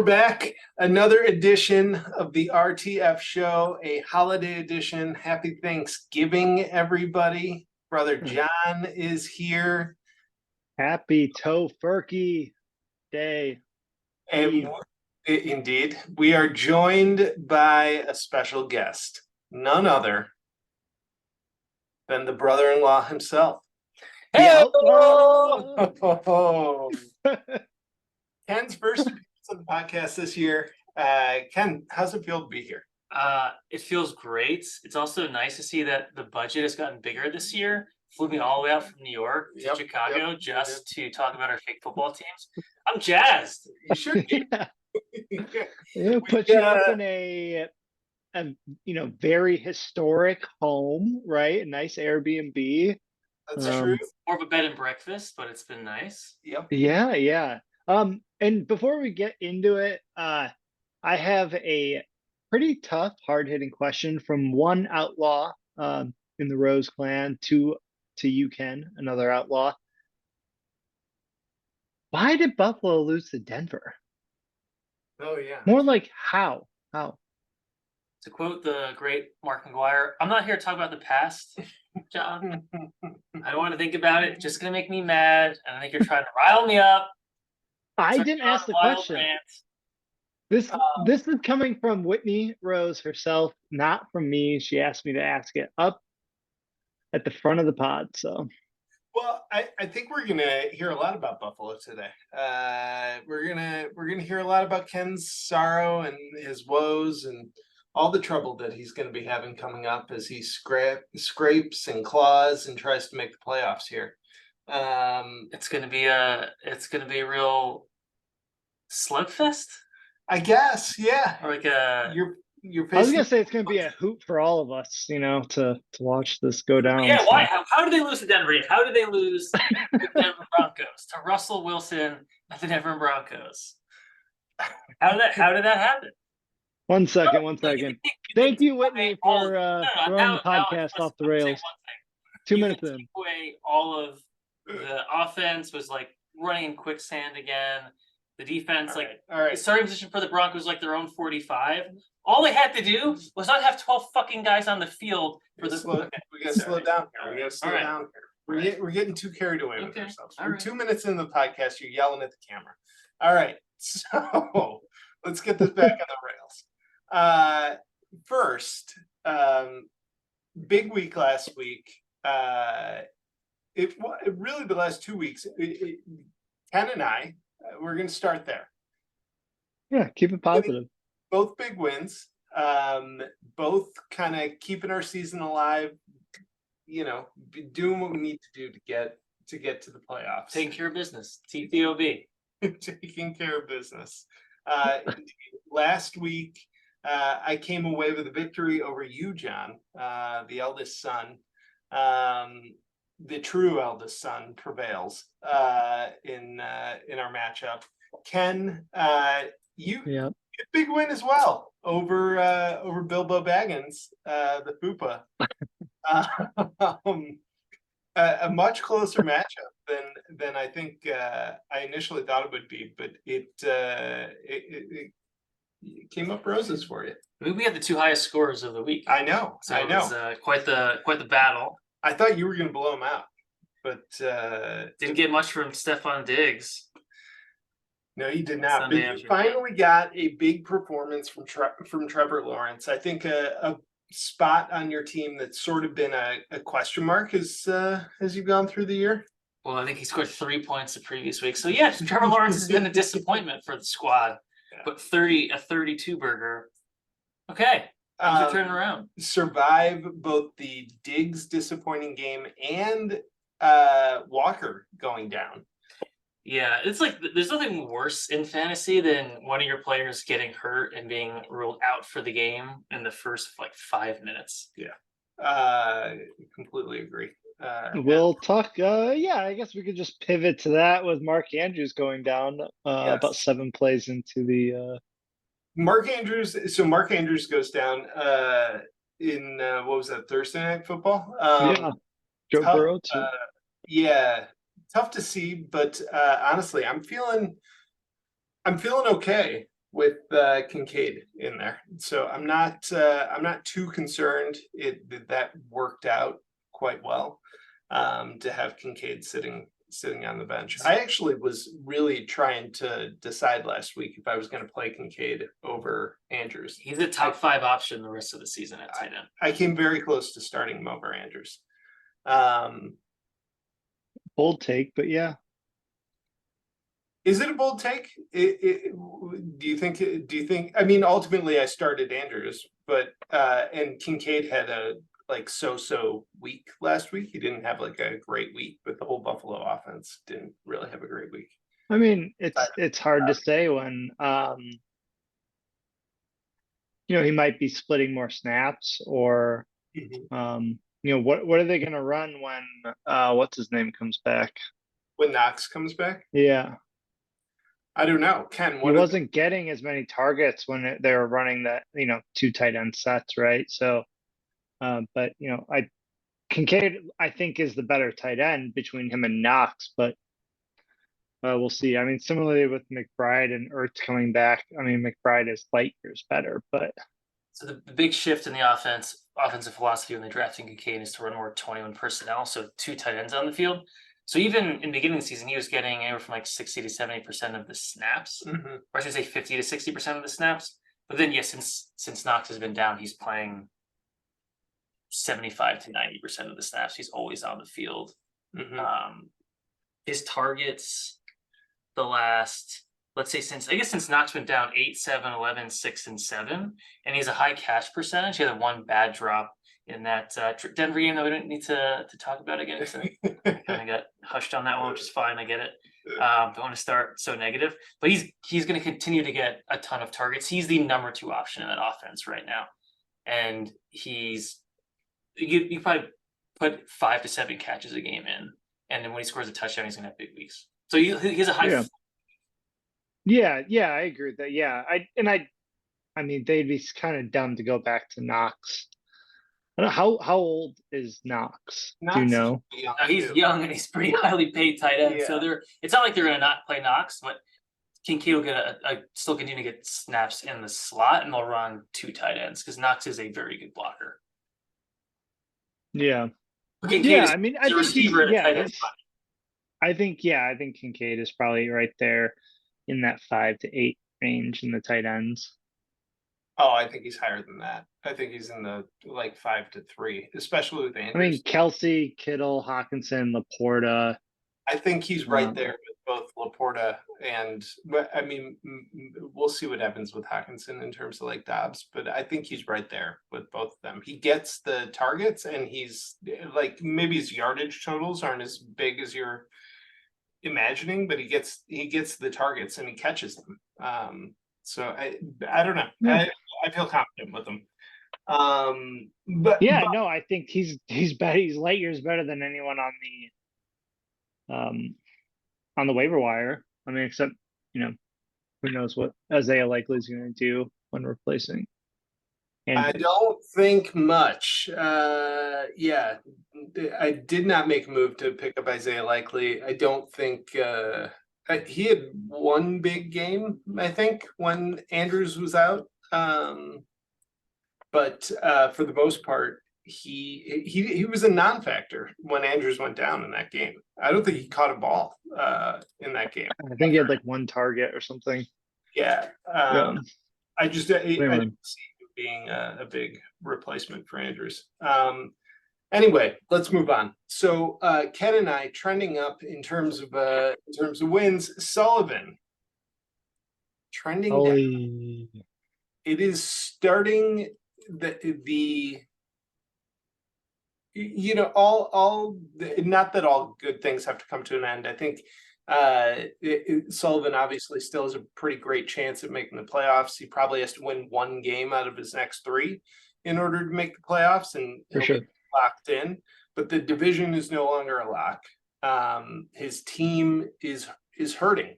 We're back. Another edition of the RTF Show, a holiday edition. Happy Thanksgiving, everybody. Brother John is here. Happy Tofurky Day. And indeed, we are joined by a special guest, none other than the brother-in-law himself. Hey! Ken's first appearance on the podcast this year. Ken, how's it feel to be here? It feels great. It's also nice to see that the budget has gotten bigger this year. Flew me all the way out from New York to Chicago to talk about our fake football teams. I'm jazzed. You should be. It'll put you up in a very historic home, right? A nice Airbnb. That's true. More of a bed and breakfast, but it's been nice. Yep. Yeah. And before we get into it, I have a pretty tough, hard-hitting question from one outlaw in the Rose clan to you, Ken, another outlaw. Why did Buffalo lose to Denver? Oh, yeah. More like how? To quote the great Mark McGuire, I'm not here to talk about the past, John. I don't want to think about it. It's just going to make me mad. And I think you're trying to rile me up. I didn't ask the question. This is coming from Whitney Rose herself, not from me. She asked me to ask it up at the front of the pod. So, well, I think we're gonna hear a lot about Buffalo today. We're gonna hear a lot about Ken's sorrow and his woes and all the trouble that he's going to be having coming up as he scrapes and claws and tries to make the playoffs here. It's gonna be a real slugfest, I guess. Yeah. Or like a I was gonna say it's gonna be a hoot for all of us, to watch this go down. Yeah. Why? How did they lose to Denver? How did they lose to the Denver Broncos? To Russell Wilson and the Denver Broncos? How did that happen? One second. Thank you, Whitney, for throwing the podcast off the rails. 2 minutes in. Away all of the offense was like running in quicksand again. The defense, the starting position for the Broncos, like their own 45. All they had to do was not have 12 fucking guys on the field for the. We gotta slow down here. We gotta slow down here. We're getting too carried away with ourselves. We're 2 minutes into the podcast. You're yelling at the camera. All right, so let's get this back on the rails. First, big week last week. It really the last 2 weeks. Ken and I, we're going to start there. Yeah, keep it positive. Both big wins. Both kind of keeping our season alive. Doing what we need to do to get to the playoffs. Taking care of business. TTOB. Taking care of business. Last week, I came away with a victory over you, John, the eldest son. The true eldest son prevails in our matchup. Ken, you get a big win as well over Bilbo Baggins, the Fupa. A much closer matchup than I think I initially thought it would be, but it came up roses for you. I mean, we had the two highest scores of the week. I know. So it was quite the battle. I thought you were going to blow him out, but didn't get much from Stephon Diggs. No, you did not. But you finally got a big performance from Trevor Lawrence. I think a spot on your team that's sort of been a question mark as you've gone through the year. Well, I think he scored 3 points the previous week. So yeah, Trevor Lawrence has been a disappointment for the squad. Yeah. But a 32 burger. Okay. Turn around. Survive both the Diggs disappointing game and Walker going down. Yeah, it's like there's nothing worse in fantasy than one of your players getting hurt and being ruled out for the game in the first 5 minutes. Yeah, completely agree. We'll talk. I guess we could just pivot to that with Mark Andrews going down about 7 plays into the. Mark Andrews. So Mark Andrews goes down in what was that, Thursday Night Football? Joe Burrow too. Tough to see, but honestly, I'm feeling okay with Kincaid in there. So I'm not too concerned. That worked out quite well to have Kincaid sitting on the bench. I actually was really trying to decide last week if I was going to play Kincaid over Andrews. He's a top 5 option the rest of the season at tight end. I came very close to starting him over Andrews. Bold take, but yeah. Is it a bold take? Do you think? I mean, ultimately, I started Andrews, but and Kincaid had a so week last week. He didn't have like a great week, but the whole Buffalo offense didn't really have a great week. I mean, it's hard to say when he might be splitting more snaps, or what are they going to run when what's his name comes back? When Knox comes back? Yeah. I don't know. Ken, he wasn't getting as many targets when they were running that, 2 tight end sets, right? So, but Kincaid, I think, is the better tight end between him and Knox, but we'll see. I mean, similarly with McBride and Ertz coming back, I mean, McBride is light years better, but. So the big shift in the offensive philosophy when they drafted Kincaid is to run more 21 personnel, so 2 tight ends on the field. So even in the beginning of the season, he was getting anywhere from like 60 to 70% of the snaps, or I should say 50 to 60% of the snaps. But then, since Knox has been down, he's playing 75 to 90% of the snaps. He's always on the field. His targets the last, let's say since Knox went down 8, 7, 11, 6, and 7, and he's a high catch percentage. He had one bad drop in that Denver game that we don't need to talk about again. So I kind of got hushed on that one, which is fine. I get it. Don't want to start so negative, but he's going to continue to get a ton of targets. He's the number 2 option in that offense right now, and you probably put 5 to 7 catches a game in, and then when he scores a touchdown, he's going to have big weeks. So he has a high. Yeah, I agree with that. Yeah, I mean, they'd be kind of dumb to go back to Knox. I don't know, how old is Knox? Do you know? He's young and he's pretty highly paid tight end. Yeah. So it's not like they're going to not play Knox, but Kincaid will get still continue to get snaps in the slot, and they'll run 2 tight ends because Knox is a very good blocker. Yeah. Kincaid I mean, I think Kincaid is probably right there in that 5 to 8 range in the tight ends. Oh, I think he's higher than that. I think he's in the 5 to 3, especially with Andrews. I mean, Kelsey, Kittle, Hawkinson, Laporta. I think he's right there with both Laporta and, I mean, we'll see what happens with Hawkinson in terms of Dobbs, but I think he's right there with both of them. He gets the targets, and he's maybe his yardage totals aren't as big as you're imagining, but he gets the targets and he catches them. So I don't know. Yeah. I feel confident with him. But no, I think he's better. He's light years better than anyone on the waiver wire. I mean, except who knows what Isaiah Likely is going to do when replacing. I don't think much. Yeah, I did not make a move to pick up Isaiah Likely. I don't think he had one big game, I think, when Andrews was out. But for the most part, he was a non-factor when Andrews went down in that game. I don't think he caught a ball in that game. I think he had 1 target or something. Yeah. I didn't see him being a big replacement for Andrews. Anyway, let's move on. So Ken and I trending up in terms of wins. Sullivan trending down. It is starting all not that all good things have to come to an end. I think Sullivan obviously still has a pretty great chance at making the playoffs. He probably has to win 1 game out of his next 3 in order to make the playoffs, and for sure locked in. But the division is no longer a lock. His team is hurting,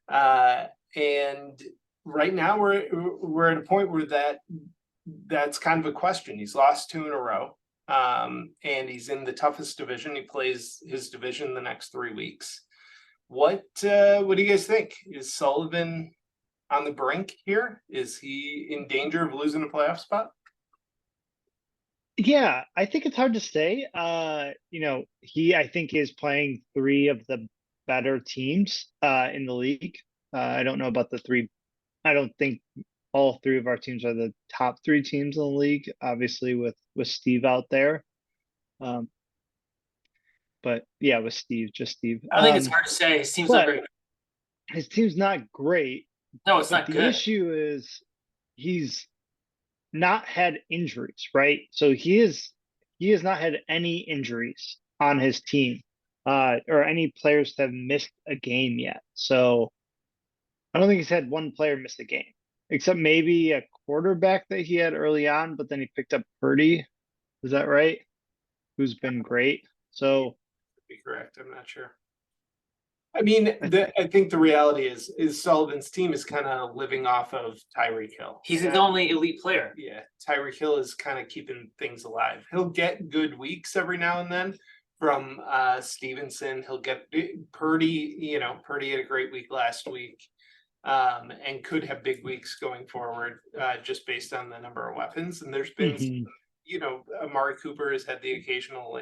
and right now we're at a point where that's kind of a question. He's lost 2 in a row, and he's in the toughest division. He plays his division the next 3 weeks. What do you guys think? Is Sullivan on the brink here? Is he in danger of losing a playoff spot? Yeah, I think it's hard to say. He I think is playing three of the better teams in the league. I don't know about the three. I don't think all three of our teams are the top three teams in the league, obviously with Steve out there. But yeah, with Steve, just Steve. I think it's hard to say. His team's not but very. his team's not great. No, it's But not the good. issue is he's not had injuries, right? So he has not had any injuries on his team, or any players have missed a game yet. So I don't think he's had one player miss a game, except maybe a quarterback that he had early on, but then he picked up Purdy. Is that right? Who's been great. So Be correct. I'm not sure. I mean, I think the reality is Sullivan's team is kind of living off of Tyreek Hill. He's his only elite player. Yeah, Tyreek Hill is kind of keeping things alive. He'll get good weeks every now and then from Stevenson. He'll get Purdy. Purdy had a great week last week, and could have big weeks going forward, just based on the number of weapons. And there's been, Amari Cooper has had the occasional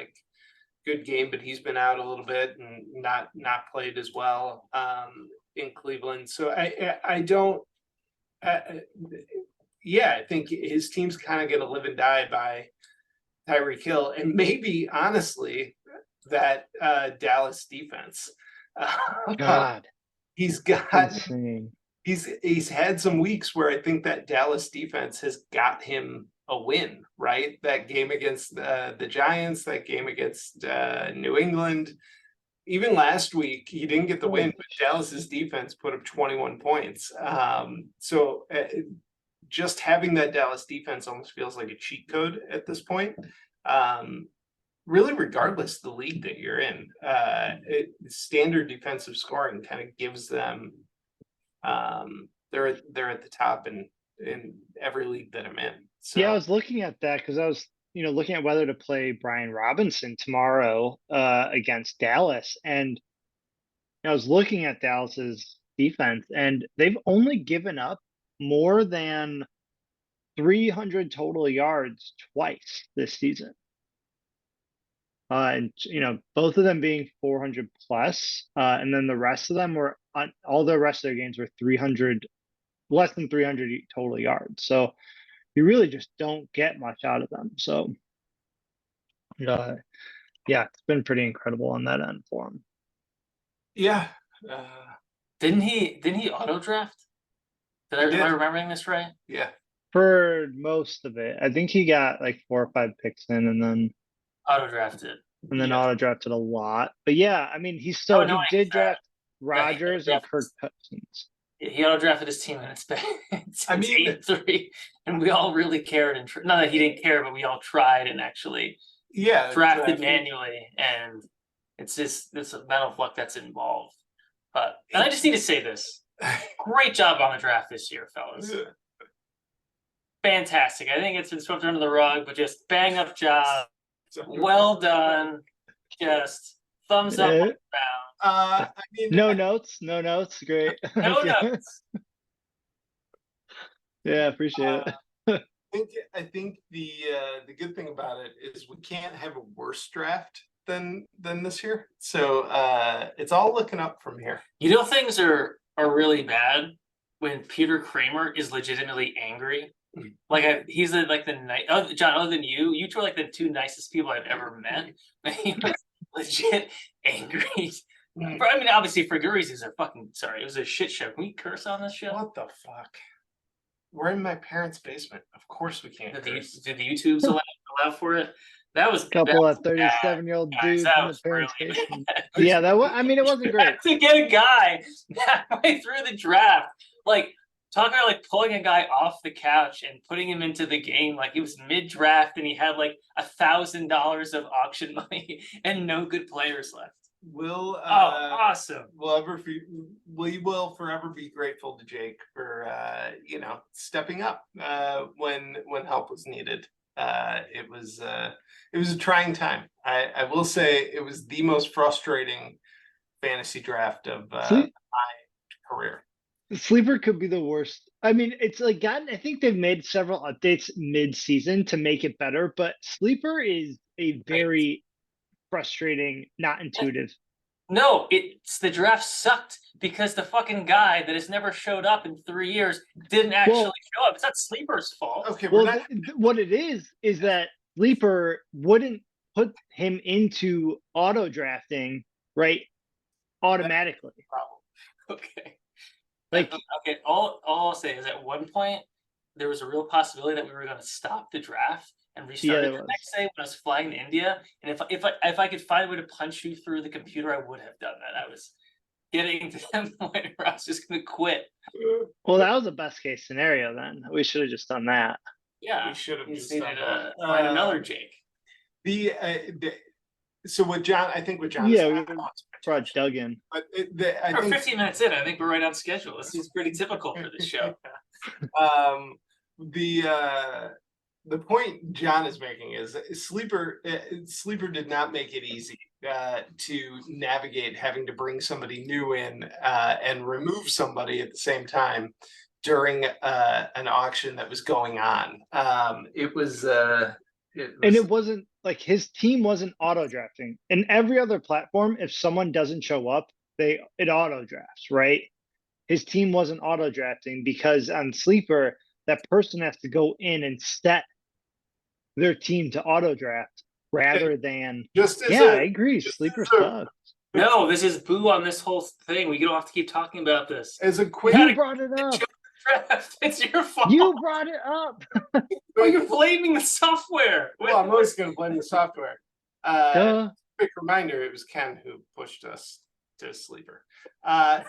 good game, but he's been out a little bit and not played as well in Cleveland. So I don't. I think his team's kind of going to live and die by Tyreek Hill, and maybe honestly that Dallas defense. God, he's got. insane. He's had some weeks where I think that Dallas defense has got him a win, right? That game against the Giants, that game against New England. Even last week, he didn't get the win, but Dallas's defense put up 21 points. So just having that Dallas defense almost feels like a cheat code at this point. Really, regardless of the league that you're in, standard defensive scoring kind of gives them. They're at the top in every league that I'm in. So. Yeah, I was looking at that because I was, looking at whether to play Brian Robinson tomorrow against Dallas, and I was looking at Dallas's defense, and they've only given up more than 300 total yards twice this season. And both of them being 400 plus, and then the rest of them were on all the rest of their games were 300, less than 300 total yards. So you really just don't get much out of them. So yeah, it's been pretty incredible on that end for him. Yeah. Didn't he auto draft? Am I remembering this right? Yeah. For most of it, I think he got like 4 or 5 picks in, and then auto drafted. And then auto drafted a lot. But yeah, I mean, he did draft Rodgers and Kirk Cousins. He auto drafted his team, and it's been 8-3, and we all really cared. And not that he didn't care, but we all tried and actually drafted manually. And it's just this mental fuck that's involved. And I just need to say this: great job on the draft this year, fellas. Fantastic. I think it's been swept under the rug, but just bang up job. Well done. Just thumbs up. I mean, no notes. Great. No notes. Yeah, appreciate it. I think the good thing about it is we can't have a worse draft than this year. So it's all looking up from here. Things are really bad when Peter Kramer is legitimately angry. He's the nice John. Other than you two are like the two nicest people I've ever met. He was legit angry. I mean, obviously for good reasons. It was a shit show. Can we curse on this show? What the fuck? We're in my parents' basement. Of course we can't. Did the YouTubes allow for it? That was a couple of 37-year-old dudes in the parents' basement. Yeah, that was. I mean, it wasn't great to get a guy halfway through the draft. Talking about pulling a guy off the couch and putting him into the game. He was mid-draft and he had $1,000 of auction money and no good players left. Awesome. We will forever be grateful to Jake for stepping up when help was needed. It was a trying time. I will say it was the most frustrating fantasy draft of my career. Sleeper could be the worst. I mean, it's like gotten. I think they've made several updates mid-season to make it better, but Sleeper is a Right. very frustrating, not intuitive. No, it's the draft sucked because the fucking guy that has never showed up in 3 years didn't actually show up. It's not Sleeper's fault. Okay, Well, what it is that Sleeper wouldn't put him into auto drafting, right? Automatically. problem. Okay. Like, okay, all I'll say is at one point there was a real possibility that we were going to stop the draft and restart it there the was. next day when I was flying to India. And if I could find a way to punch you through the computer, I would have done that. I was getting to that point where I was just going to quit. Well, that was the best case scenario. Then we should have just done that. Yeah, We should have you just needed done that. find another Jake. So what John, I think what John, Yeah, we brought Doug in. but We're I think 15 minutes in. I think we're right on schedule. This is pretty typical for this show. The point John is making is Sleeper did not make it easy to navigate having to bring somebody new in and remove somebody at the same time during an auction that was going on. It was And it wasn't like his team wasn't auto drafting. In every other platform, if someone doesn't show up, it auto drafts, right? His team wasn't auto drafting because on Sleeper, that person has to go in and set their team to auto draft rather than just as I agree. Sleeper sucks. No, this is boo on this whole thing. We don't have to keep talking about this. as a quick. You brought it up. It's your fault. You brought it up. Why are you blaming the software? Well, I'm always going to blame the software. Duh. Quick reminder: it was Ken who pushed us to Sleeper. And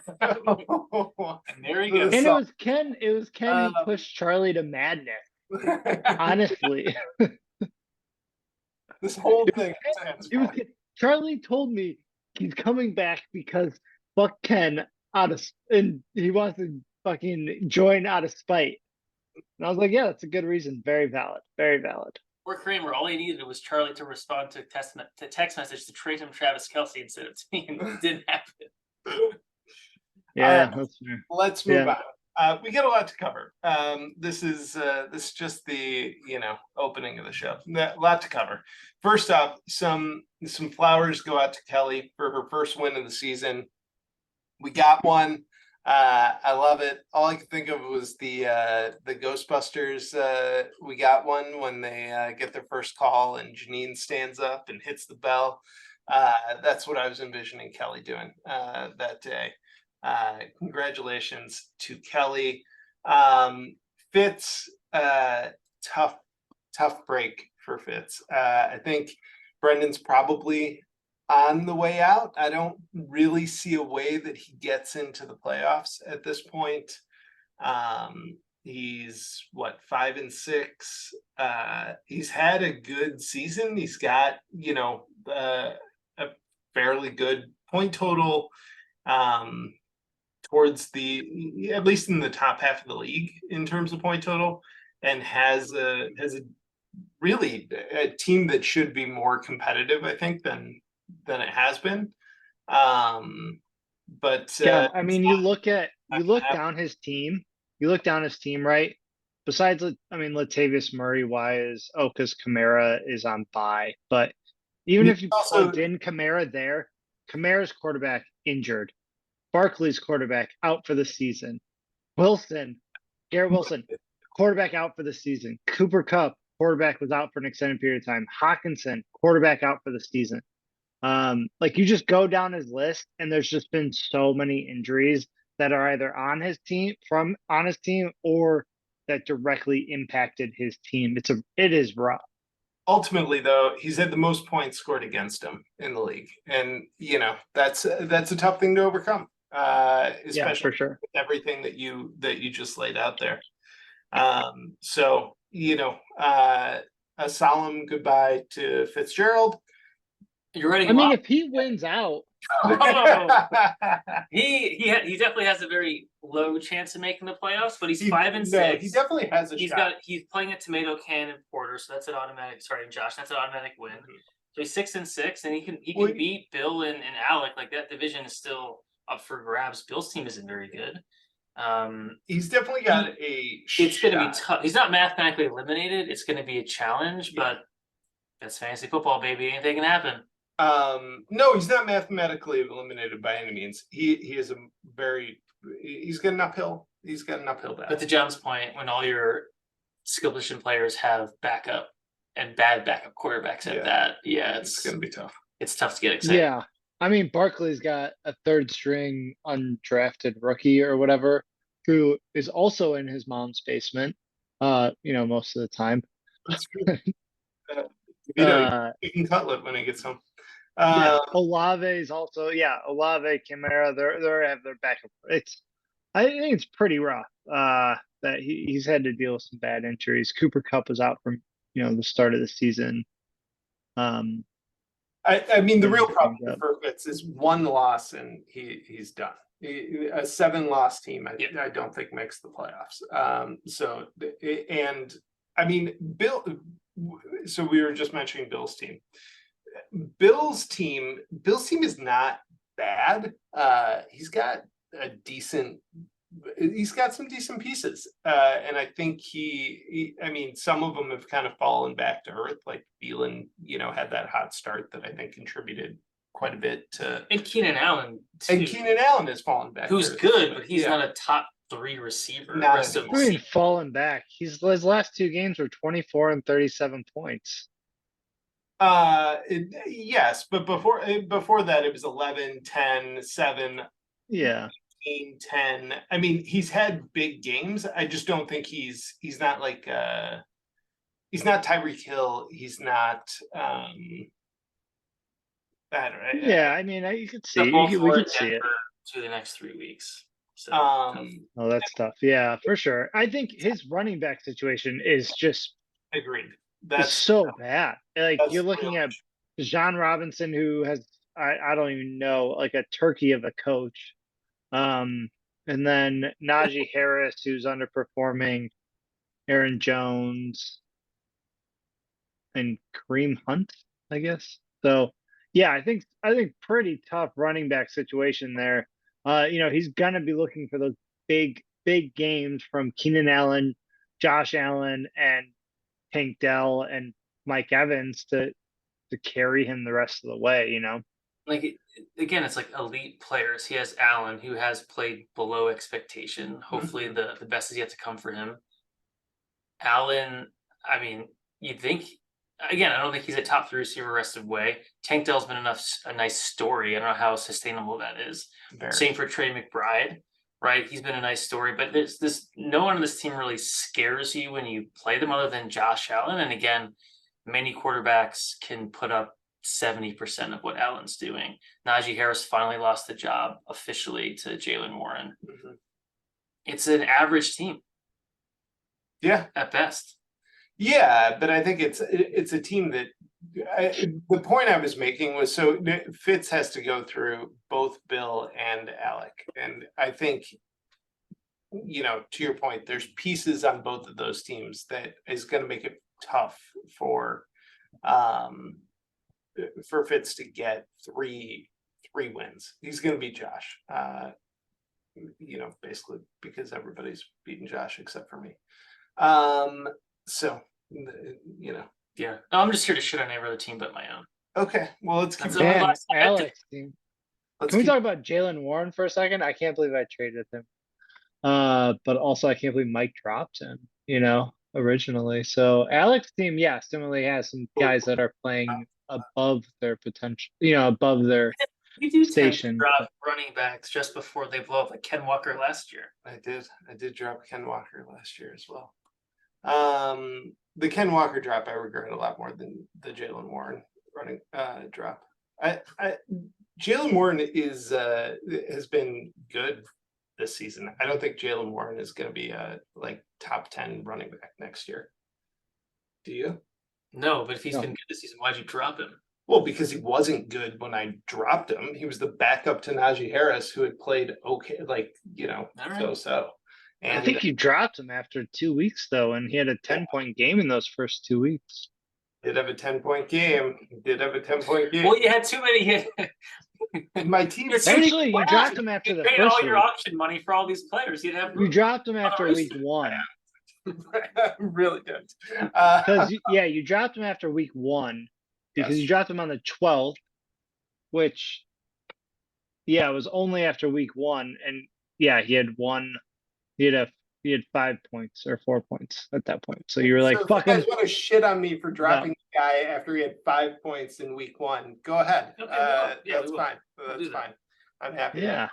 there he goes. And it was Ken. It was Ken who pushed Charlie to madness. Honestly, this whole thing. it was Charlie told me he's coming back because fuck Ken and he wants to fucking join out of spite. And I was like, yeah, that's a good reason. Very valid. Very valid. Or Kramer, all he needed was Charlie to respond to text message to trade him Travis Kelce instead of team. It didn't happen. Yeah, that's fair. Let's move on. We got a lot to cover. This is just the opening of the show. A lot to cover. First off, some flowers go out to Kelly for her first win of the season. We got one. I love it. All I could think of was the Ghostbusters. We got one when they get their first call and Janine stands up and hits the bell. That's what I was envisioning Kelly doing that day. Congratulations to Kelly. Fitz, tough break for Fitz. I think Brendan's probably on the way out. I don't really see a way that he gets into the playoffs at this point. He's 5-6. He's had a good season. He's got a fairly good point total towards at least in the top half of the league in terms of point total, and has a really a team that should be more competitive, I think, than it has been. But I mean, you look down his team, right? Besides, Latavius Murray, because Kamara is on bye. But even if you plugged in Kamara there, Kamara's quarterback injured. Barkley's quarterback out for the season. Garrett Wilson, quarterback out for the season. Cooper Kupp, quarterback was out for an extended period of time. Hawkinson, quarterback out for the season. You just go down his list, and there's just been so many injuries that are either on his team, or that directly impacted his team. It is rough. Ultimately, though, he's had the most points scored against him in the league, and that's a tough thing to overcome. Especially for sure. With everything that you just laid out there. So a solemn goodbye to Fitzgerald. You're ready. If he wins out, he definitely has a very low chance of making the playoffs, but he's 5-6. He definitely has a shot. He's playing a tomato can and porter, so that's an automatic. Sorry, Josh, that's an automatic win. So he's 6-6, and he can beat Bill and Alec. Like, that division is still up for grabs. Bill's team isn't very good. He's definitely got a It's going to be shot. tough. He's not mathematically eliminated. It's going to be a challenge, but that's fantasy football, baby. Anything can happen. No, he's not mathematically eliminated by any means. He's got an uphill. He's got an uphill battle. But to John's point, when all your skill position players have backup and bad backup quarterbacks at that, it's gonna be tough. It's tough to get excited. Yeah. I mean, Barkley's got a third string undrafted rookie or whatever, who is also in his mom's basement, most of the time. That's true. He can cutlet when he gets home. Olave is also, Olave, Chimera, they have their backup. I think it's pretty rough that he's had to deal with some bad injuries. Cooper Kupp was out from, the start of the season. I mean, the real problem for Fitz is one loss and he's done. A 7-loss team, I don't think makes the playoffs. I mean, Bill. So we were just mentioning Bill's team. Bill's team is not bad. He's got some decent pieces. And I think I mean, some of them have kind of fallen back to earth, like Thielen, had that hot start that I think contributed quite a bit to. And Keenan Allen, too. And Keenan Allen has fallen back. Who's good, but he's not a top 3 receiver. Fallen back. His last 2 games were 24 and 37 points. Yes, but before that it was 11, 10, 7. Yeah. 10. I mean, he's had big games. I just don't think he's not like he's not Tyreek Hill. He's not I don't know. Yeah, I mean, you could see we could see it to the next 3 weeks. So oh, that's tough. Yeah, for sure. I think his running back situation is just agreed. That's so bad. Like you're looking at John Robinson, who has I don't even know, like a turkey of a coach. And then Najee Harris, who's underperforming, Aaron Jones, and Kareem Hunt, I guess. So yeah, I think pretty tough running back situation there. He's gonna be looking for those big games from Keenan Allen, Josh Allen, and Tank Dell and Mike Evans to carry him the rest of the way, Like, again, it's like elite players. He has Allen, who has played below expectation. Hopefully the best is yet to come for him. Allen, I mean, you'd think, again, I don't think he's a top 3 receiver rest of the way. Tank Dell's been a nice story. I don't know how sustainable that is. Same for Trey McBride, right? He's been a nice story, but there's no one on this team really scares you when you play them other than Josh Allen. And again, many quarterbacks can put up 70% of what Allen's doing. Najee Harris finally lost the job officially to Jalen Warren. Mm-hmm. It's an average team. Yeah. At best. Yeah, but I think it's a team that the point I was making was, so Fitz has to go through both Bill and Alec. And I think, to your point, there's pieces on both of those teams that is going to make it tough for Fitz to get three wins. He's going to beat Josh, basically because everybody's beating Josh except for me. Yeah. No, I'm just here to shit on every other team but my own. Okay, well, let's keep going. Alex team. Can we talk about Jalen Warren for a second? I can't believe I traded him. But also I can't believe Mike dropped him, originally. So Alex team, similarly has some guys that are playing above their potential, above their station. Drop running backs just before they blow up, like Ken Walker last year. I did drop Ken Walker last year as well. The Ken Walker drop I regret a lot more than the Jalen Warren running drop. Jalen Warren has been good this season. I don't think Jalen Warren is going to be a top 10 running back next year. Do you? No, but if he's been good this season, why'd you drop him? Well, because he wasn't good when I dropped him. He was the backup to Najee Harris, who had played okay, so. And I think you dropped him after 2 weeks, though, and he had a 10-point game in those first 2 weeks. Did have a 10-point game. Well, you had too many. My team. It's Actually, you Wow. dropped him after You the paid first all your week. auction money for all these players. You'd have You dropped him after roster. week 1. Really good. Because you dropped him after week 1 because Yes. you dropped him on the 12th, which it was only after week 1, and he had 5 points or 4 points at that point. So you were like, so if fuck you him. guys want to shit on me for dropping the guy after he had 5 points in week 1, go ahead. Okay, we will. Yeah, That's we will. fine. We'll That's do that. fine. I'm happy. Yeah.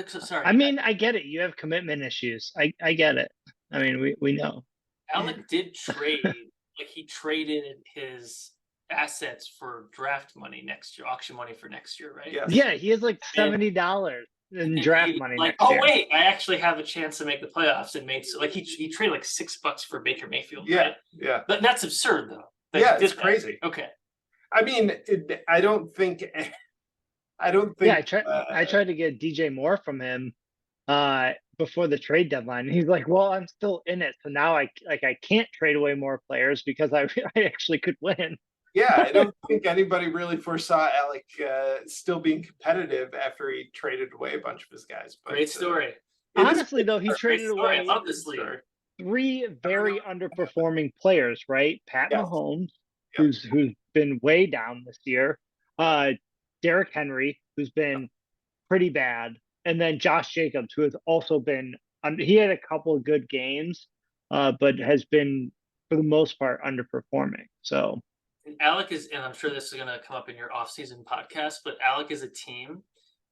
Sorry. I mean, I get it. You have commitment issues. I get it. I mean, we know. Alec did trade, like he traded his assets for draft money next year, auction money for next year, right? Yes. Yeah, he has like $70 in And draft he was money like, next year. oh wait, I actually have a chance to make the playoffs, and made like he traded like $6 for Baker Mayfield. Yeah. Right? Yeah. But that's absurd though. that Yeah, he did it's that. crazy. Okay. I mean, I don't think. Yeah, I tried to get DJ Moore from him before the trade deadline. And he's like, well, I'm still in it. So now I can't trade away more players because I actually could win. Yeah, I don't think anybody really foresaw Alec still being competitive after he traded away a bunch of his guys. But, Great story. Honestly, though, he Great traded story. I away love this league. 3 very underperforming players, right? Pat Yes. Mahomes, Yep. who's been way down this year. Derrick Henry, who's been pretty bad, and then Josh Jacobs, who has also been. He had a couple of good games, but has been for the most part underperforming. So Alec is, and I'm sure this is going to come up in your off-season podcast, but Alec is a team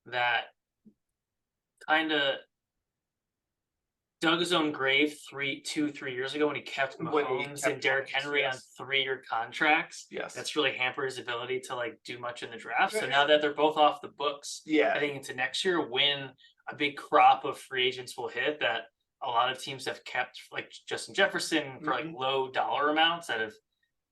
that kind of dug his own grave 3 years ago when he kept Mahomes and Derrick Henry on 3-year contracts. Yes. That's really hampered his ability to like do much in the draft. So now that they're both off the books, Yeah. heading into next year, when a big crop of free agents will hit that a lot of teams have kept, like Justin Jefferson, for like low dollar amounts that have,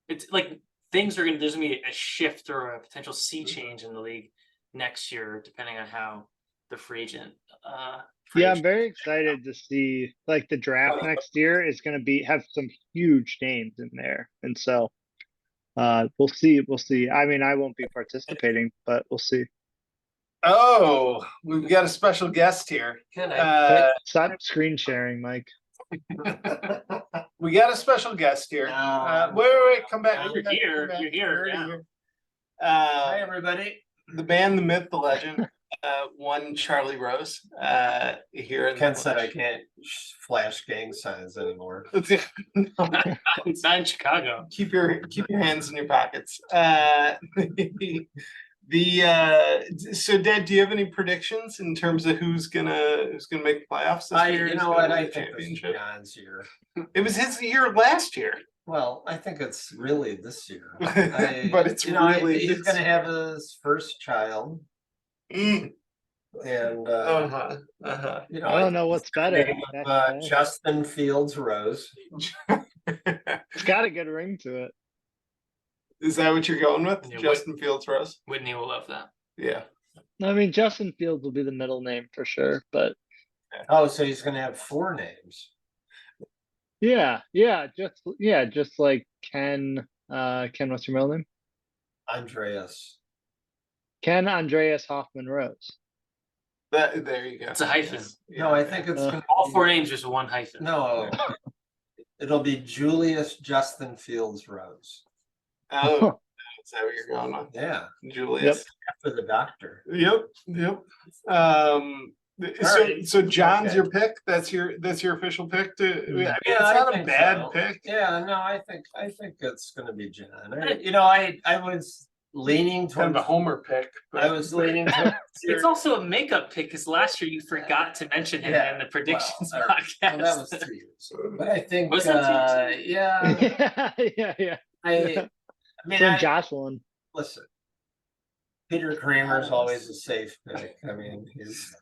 it's like there's gonna be a shift or a potential sea change in the league next year, depending on how the free agent I'm very excited to see like the draft next year is going to have some huge names in there, and so we'll see. I mean, I won't be participating, but we'll see. Oh, we've got a special guest here. Stop screen sharing, Mike. We got a special guest here. Wait, come back. You're here. You're here. Yeah. Hi, everybody. The man, the myth, the legend. One Charlie Rose. Here in Ken said I can't flash gang signs anymore. It's not in Chicago. Keep your hands in your pockets. So Dad, do you have any predictions in terms of who's gonna make the playoffs this year? You know what? I think this is John's year. It was his year last year. Well, I think it's really this year. But it's really he's going to have his first child, Mm. and Uh-huh. I don't know what's better. Justin Fields Rose. It's got a good ring to it. Is that what you're going with? Yeah, Justin Fields Rose? Whitney will love that. Yeah. I mean, Justin Fields will be the middle name for sure, but Oh, so he's going to have 4 names. just like Ken. Ken, what's your middle name? Andreas. Ken Andreas Hoffman Rose. There you go. It's a hyphen. No, I think it's gonna All be- 4 names, just one hyphen. No, it'll be Julius Justin Fields Rose. Oh, is that what you're going with? Yeah, Julius. after the doctor. Yep. So John's your pick. That's your official pick. It's not a bad pick. Yeah, no, I think it's going to be John. I was leaning Kind towards of a homer pick. I was leaning towards It's also a makeup pick because last year you forgot to mention him in the predictions podcast. Well, that was 2 years ago. But I think Was that 2 yeah. yeah. I mean, Then Jocelyn. listen. Peter Kramer's always a safe pick. I mean, he's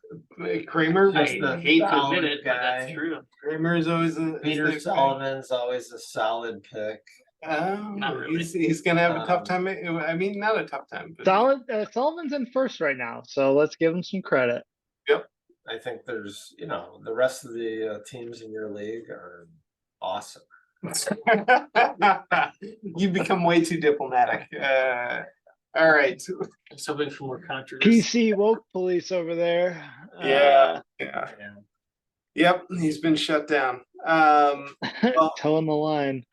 Kramer. I Just a hate to solid admit it, but that's guy. true. Kramer is always a Peter Sullivan's always a solid pick. Not really. He's gonna have a tough time. I mean, not a tough time. But Sullivan's in first right now, so let's give him some credit. I think there's, the rest of the teams in your league are awesome. You become way too diplomatic. All right. I'm so big for more controversy. PC woke police over there. Yeah. Yeah. Yep. He's been shut down. Well, Towing the line.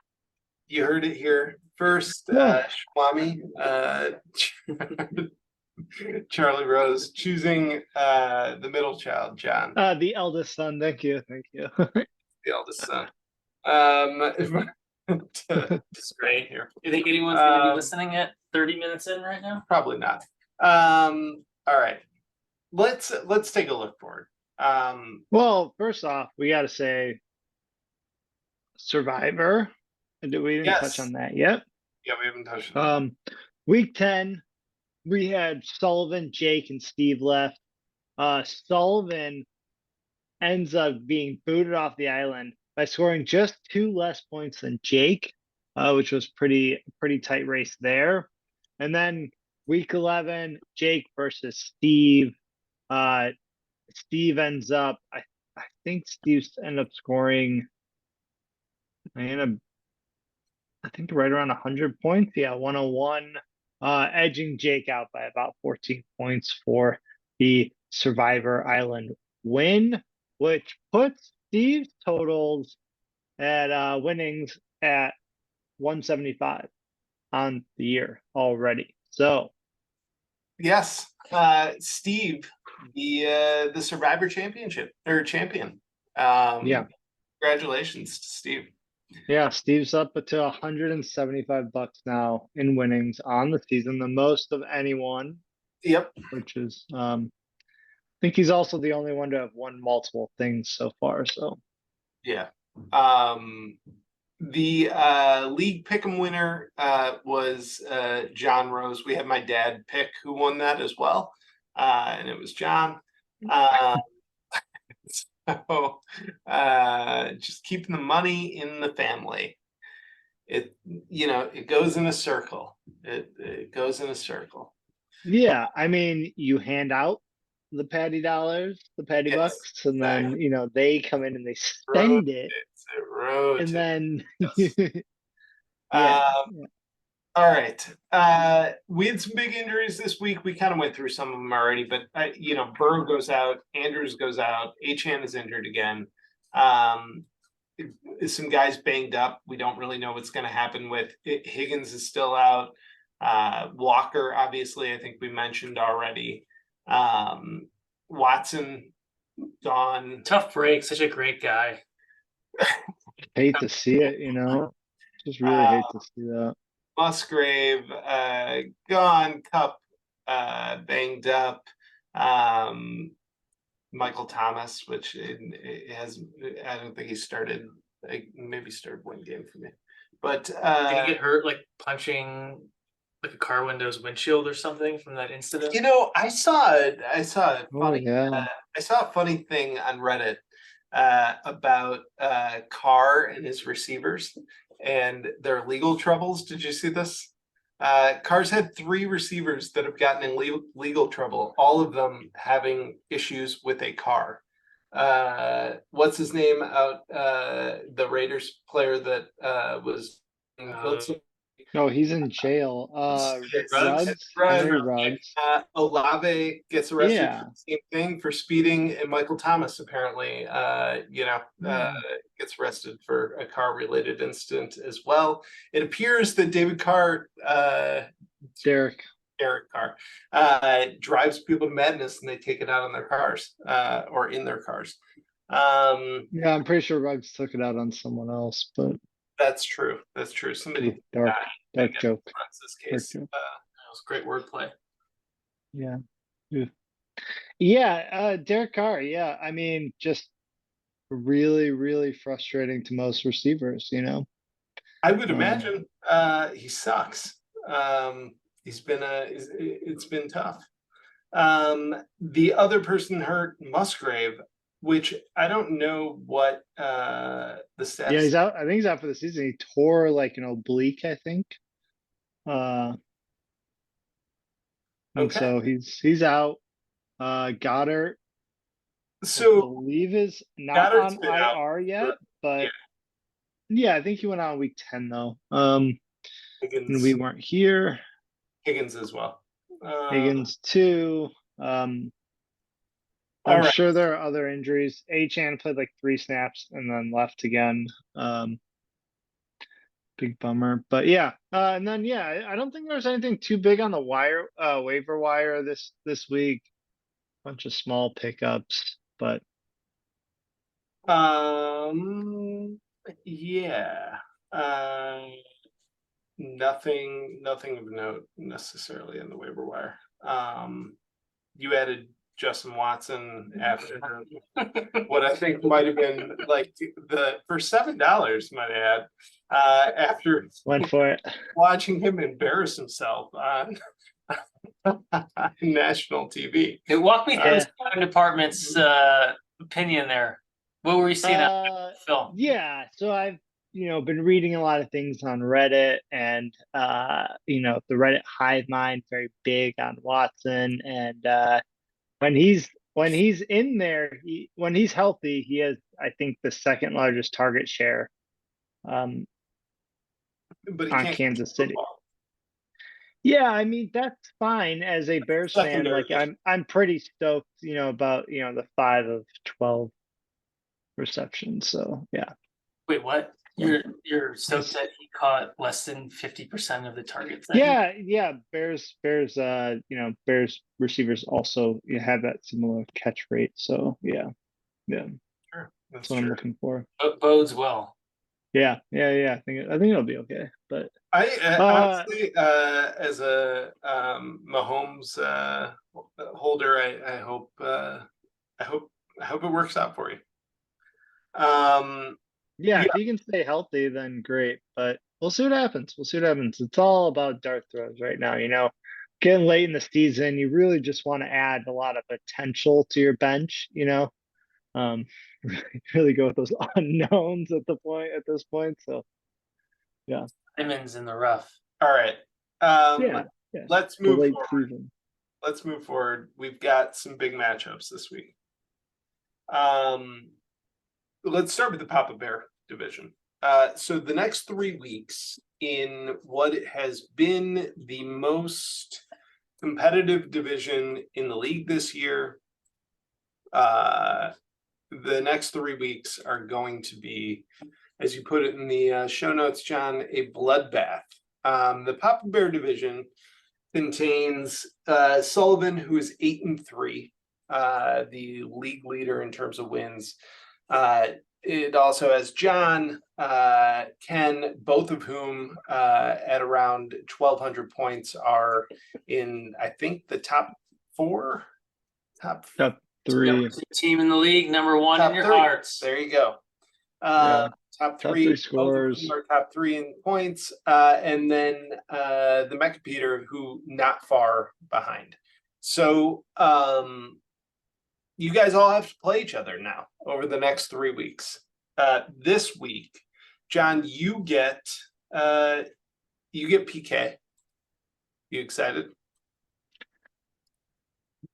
you heard it here first. Yeah. Swami, Charlie Rose choosing the middle child, John, The eldest son. Thank you. the eldest son. It's great here. You think anyone's gonna be Um, listening at 30 minutes in right now? Probably not. All right. Let's take a look forward. Well, first off, we got to say Survivor. We didn't Yes. touch on that yet. Yeah, we haven't touched on Week 10, we had Sullivan, Jake, and Steve left. Sullivan ends up being booted off the island by scoring just 2 less points than Jake, which was pretty tight race there. And then week 11, Jake versus Steve. Steve ends up, I think Steve ended up scoring, I think right around 100 points. Yeah, 101, edging Jake out by about 14 points for the Survivor Island win, which puts Steve's totals at winnings at 175 on the year already. So Yes, Steve, the Survivor Championship or champion. Yeah. Congratulations to Steve. yeah, Steve's up to $175 now in winnings on the season, the most of anyone, Yep. which is I think he's also the only one to have won multiple things so far. So Yeah. The league pick'em winner was John Rose. We had my dad pick who won that as well, and it was John. So just keeping the money in the family. It goes in a circle. It goes in a circle. yeah, I mean, you hand out the patty dollars, the patty Yes, bucks, and then they come in and they spend it, and then All right. We had some big injuries this week. We kind of went through some of them already, but Burrow goes out, Andrews goes out, Achan is injured again. Some guys banged up. We don't really know what's going to happen with it. Higgins is still out. Walker, obviously, I think we mentioned already. Watson gone. Tough break, such a great guy. hate to see it, just really hate to see that. Musgrave gone. Cup banged up. Michael Thomas, which it has, I don't think he started. Maybe started one game for me, but Did he get hurt like punching like a car window's windshield or something from that incident? I saw a funny yeah. I saw a funny thing on Reddit about Carr and his receivers and their legal troubles. Did you see this? Carr's had 3 receivers that have gotten in legal trouble, all of them having issues with a car. What's his name out? The Raiders player that was No, he's in jail. Ruggs? Henry Ruggs. Olave gets arrested Yeah. for the same thing for speeding, and Michael Thomas apparently, gets arrested for a car-related incident as well. It appears that David Carr, Derek Carr, drives people to madness, and they take it out on their cars, or in their cars. Yeah, I'm pretty sure Ruggs took it out on someone else, but That's true. Somebody dark died. joke. This case. Dark joke. That was great wordplay. Yeah. Yeah, Derek Carr, yeah. I mean, just really, really frustrating to most receivers, I would imagine he sucks. It's been tough. The other person hurt, Musgrave, which I don't know what the stats. Yeah, he's out. I think he's out for the season. He tore like an oblique, I think. And Okay. so he's out. Goddard, I So believe is not Goddard's on been out, IR yet, but yeah, I think he went out week 10 though. And we weren't here. Higgins as well. Higgins 2. All I'm right. sure there are other injuries. Achan played like 3 snaps and then left again. Big bummer. But yeah, and then yeah, I don't think there's anything too big on the waiver wire this week. Bunch of small pickups, but Yeah. Nothing of note necessarily in the waiver wire. You added Justin Watson after what I think might have been like for $7, might add, after went for it. watching him embarrass himself on national TV. Hey, walk me through Yeah. the scouting department's opinion there. What were you seeing on film? Yeah, so I've been reading a lot of things on Reddit, and the Reddit hive mind very big on Watson, and when he's in there, when he's healthy, he has, I think, the second largest target share But he on can't Kansas City. football. Yeah, I mean that's fine as a Bears fan. Like I'm pretty stoked, about the 5 of 12 receptions. So yeah. Wait, what? You're stoked that he caught less than 50% of the targets? That Yeah. Bears, Bears receivers also have that similar catch rate. So yeah. Sure, That's what I'm looking for. bodes well. Yeah. I think it'll be okay. But I honestly, as a Mahomes holder, I hope it works out for you. yeah, if he can stay healthy, then great. But we'll see what happens. It's all about dart throws right now. Getting late in the season, you really just want to add a lot of potential to your bench. Really go with those unknowns at this point. So yeah. Simmons in the rough. All right. Yeah. Let's The move late forward. season. Let's move forward. We've got some big matchups this week. Let's start with the Papa Bear division. So the next 3 weeks in what has been the most competitive division in the league this year, the next 3 weeks are going to be, as you put it in the show notes, John, a bloodbath. The Papa Bear division contains Sullivan, who is 8-3, the league leader in terms of wins. It also has John, Ken, both of whom at around 1,200 points are in, I think, the top 4. Top 3. Team in the league, number 1 in your 3. hearts. There you go. Top 3 scores. Are top 3 in points, and then the Mecca Peter, who not far behind. So you guys all have to play each other now over the next 3 weeks. This week, John, you get PK. You excited?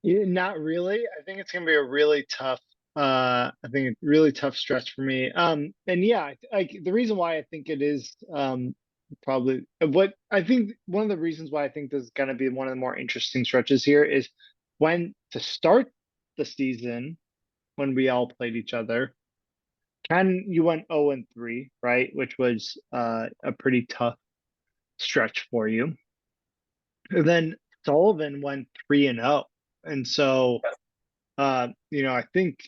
Yeah, not really. I think it's gonna be a really tough. Really tough stretch for me. And yeah, the reason why I think it is probably what I think one of the reasons why I think this is gonna be one of the more interesting stretches here is when to start the season when we all played each other. Ken, you went 0-3, right? Which was a pretty tough stretch for you. And then Sullivan went 3-0. And so, I think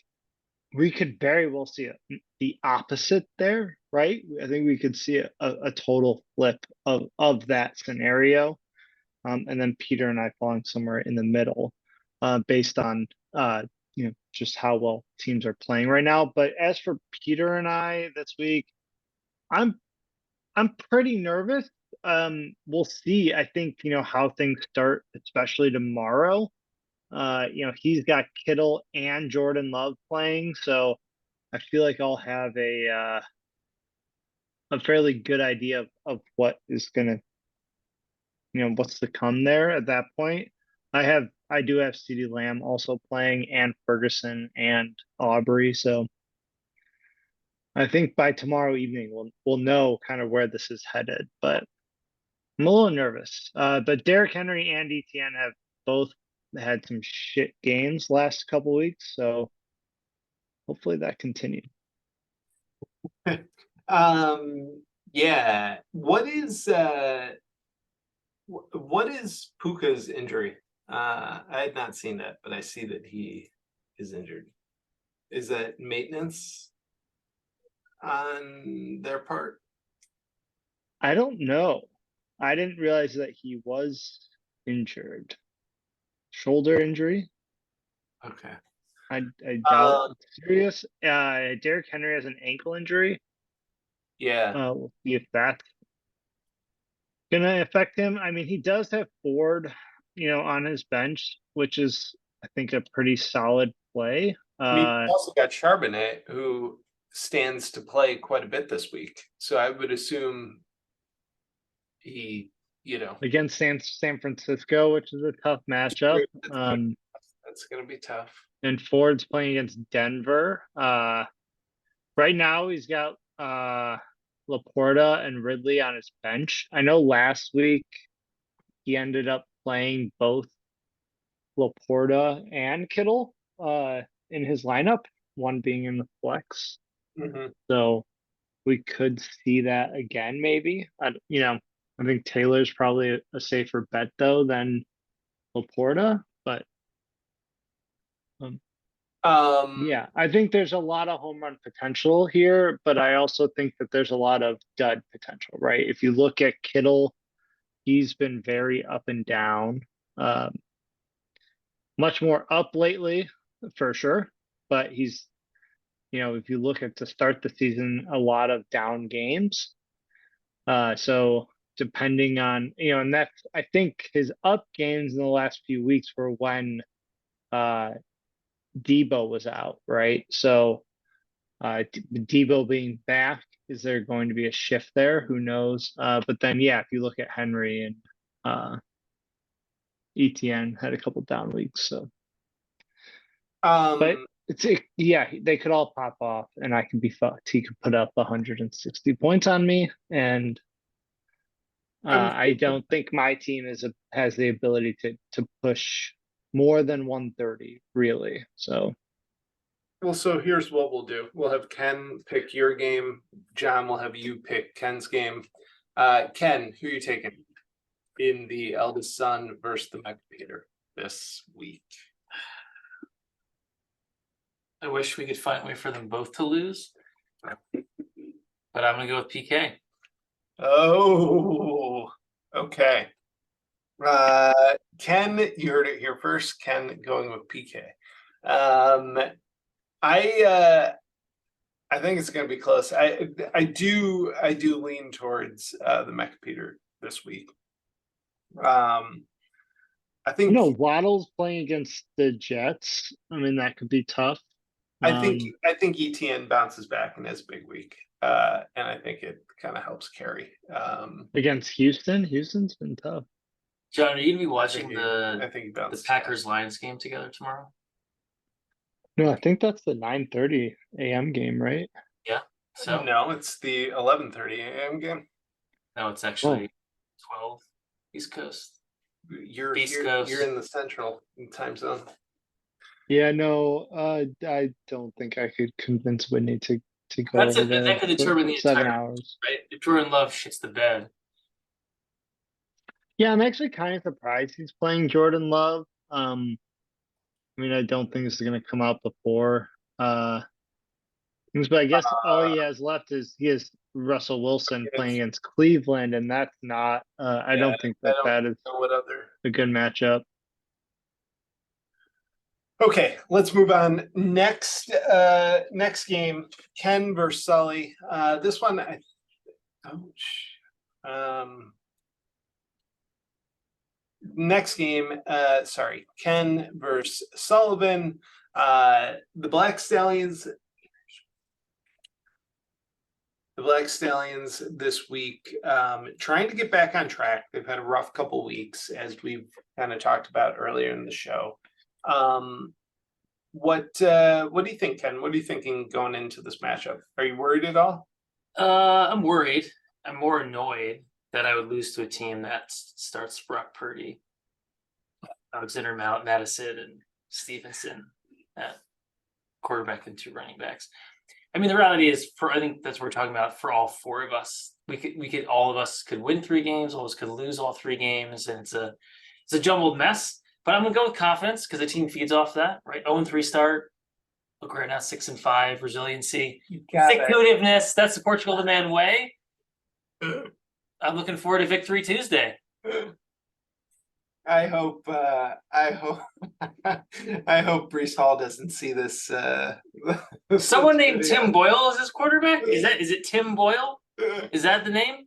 we could very well see the opposite there, right? I think we could see a total flip of that scenario. And then Peter and I falling somewhere in the middle, based on, just how well teams are playing right now. But as for Peter and I this week, I'm pretty nervous. We'll see. I think, how things start, especially tomorrow. He's got Kittle and Jordan Love playing, so I feel like I'll have a fairly good idea of what is gonna, what's to come there at that point. I do have CeeDee Lamb also playing, and Ferguson and Aubrey, so I think by tomorrow evening we'll know kind of where this is headed, but I'm a little nervous. But Derrick Henry and ETN both had some shit games last couple weeks, so hopefully that continued. Yeah. What is Puka's injury? I had not seen that, but I see that he is injured. Is that maintenance on their part? I don't know. I didn't realize that he was injured. Shoulder injury? Okay. I doubt it's serious. Derrick Henry has an ankle injury. Yeah. We'll see if that's gonna affect him. I mean, he does have Ford, on his bench, which is, I think, a pretty solid play. I mean, we also got Charbonnet, who stands to play quite a bit this week. So I would assume he, against San Francisco, which is a tough matchup. That's gonna be tough. And Ford's playing against Denver. Right now he's got Laporta and Ridley on his bench. I know last week he ended up playing both Laporta and Kittle in his lineup, one being in the flex. So we could see that again, maybe. I think Taylor's probably a safer bet though than Laporta, but yeah, I think there's a lot of home run potential here, but I also think that there's a lot of dud potential, right? If you look at Kittle, he's been very up and down, much more up lately for sure, but he's, if you look at to start the season, a lot of down games. So depending on, and that's, I think his up games in the last few weeks were when Debo was out, right? So Debo being back, is there going to be a shift there? Who knows? But then, yeah, if you look at Henry and ETN had a couple down weeks, so. But they could all pop off, and I can be fucked. He could put up 160 points on me, and I don't think my team has the ability to push more than 130, really. So. Well, so here's what we'll do. We'll have Ken pick your game. John will have you pick Ken's game. Ken, who are you taking in the eldest son versus the Mech Peter this week? I wish we could find a way for them both to lose, but I'm gonna go with PK. Oh, okay. Ken, you heard it here first. Ken going with PK. I think it's going to be close. I do lean towards the Mech Peter this week. I think Waddle's playing against the Jets. I mean, that could be tough. I think ETN bounces back and has a big week, and I think it kind of helps carry against Houston. Houston's been tough. John, are you gonna be watching the Packers Lions game together tomorrow? No, I think that's the 9:30 a.m. game, right? Yeah. So no, it's the 11:30 a.m. game. No, it's actually 12 East Coast. You're in the Central time zone. Yeah, no, I don't think I could convince Whitney to go over there. That could determine the 7 entire hours, right? If Jordan Love shits the bed. Yeah, I'm actually kind of surprised he's playing Jordan Love. I mean, I don't think this is going to come out before things, but I guess all he has left is he has Russell Wilson playing against Cleveland, and that's not. I don't think that is a good matchup. Okay, let's move on. Next game, Ken versus Sully. This one, next game, Ken versus Sullivan. The Black Stallions this week, trying to get back on track. They've had a rough couple weeks, as we've kind of talked about earlier in the show. What do you think, Ken? What are you thinking going into this matchup? Are you worried at all? I'm worried. I'm more annoyed that I would lose to a team that starts Brock Purdy. Alexander Madison and Stevenson at quarterback and 2 running backs. I mean, the reality is, I think that's what we're talking about. For all 4 of us, all of us could win 3 games, all of us could lose all 3 games, and it's a jumbled mess. But I'm gonna go with confidence because the team feeds off that, right? 0-3 start. Look, right now 6-5, resiliency, stick-to-itiveness. That's the Portugal the man way. I'm looking forward to Victory Tuesday. I hope Brees Hall doesn't see this. Someone named Tim Boyle is his quarterback. Is it Tim Boyle? Is that the name?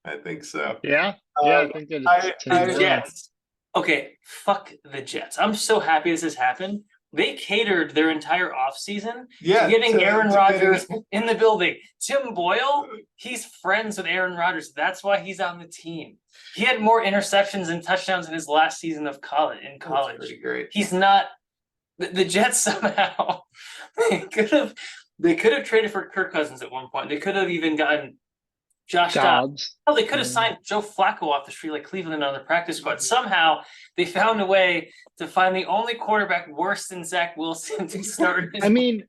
I think so. Yeah, I think that it's The Tim Boyle. Jets. Okay, fuck the Jets. I'm so happy this has happened. They catered their entire offseason to getting Aaron Rodgers in the building. Tim Boyle, he's friends with Aaron Rodgers. That's why he's on the team. He had more interceptions and touchdowns in his last season of college. That's pretty great. He's not the Jets somehow. They could have traded for Kirk Cousins at one point. They could have even gotten Josh Dobbs. Oh, they could have signed Joe Flacco off the street like Cleveland on the practice squad. Somehow they found a way to find the only quarterback worse than Zach Wilson to start. I mean,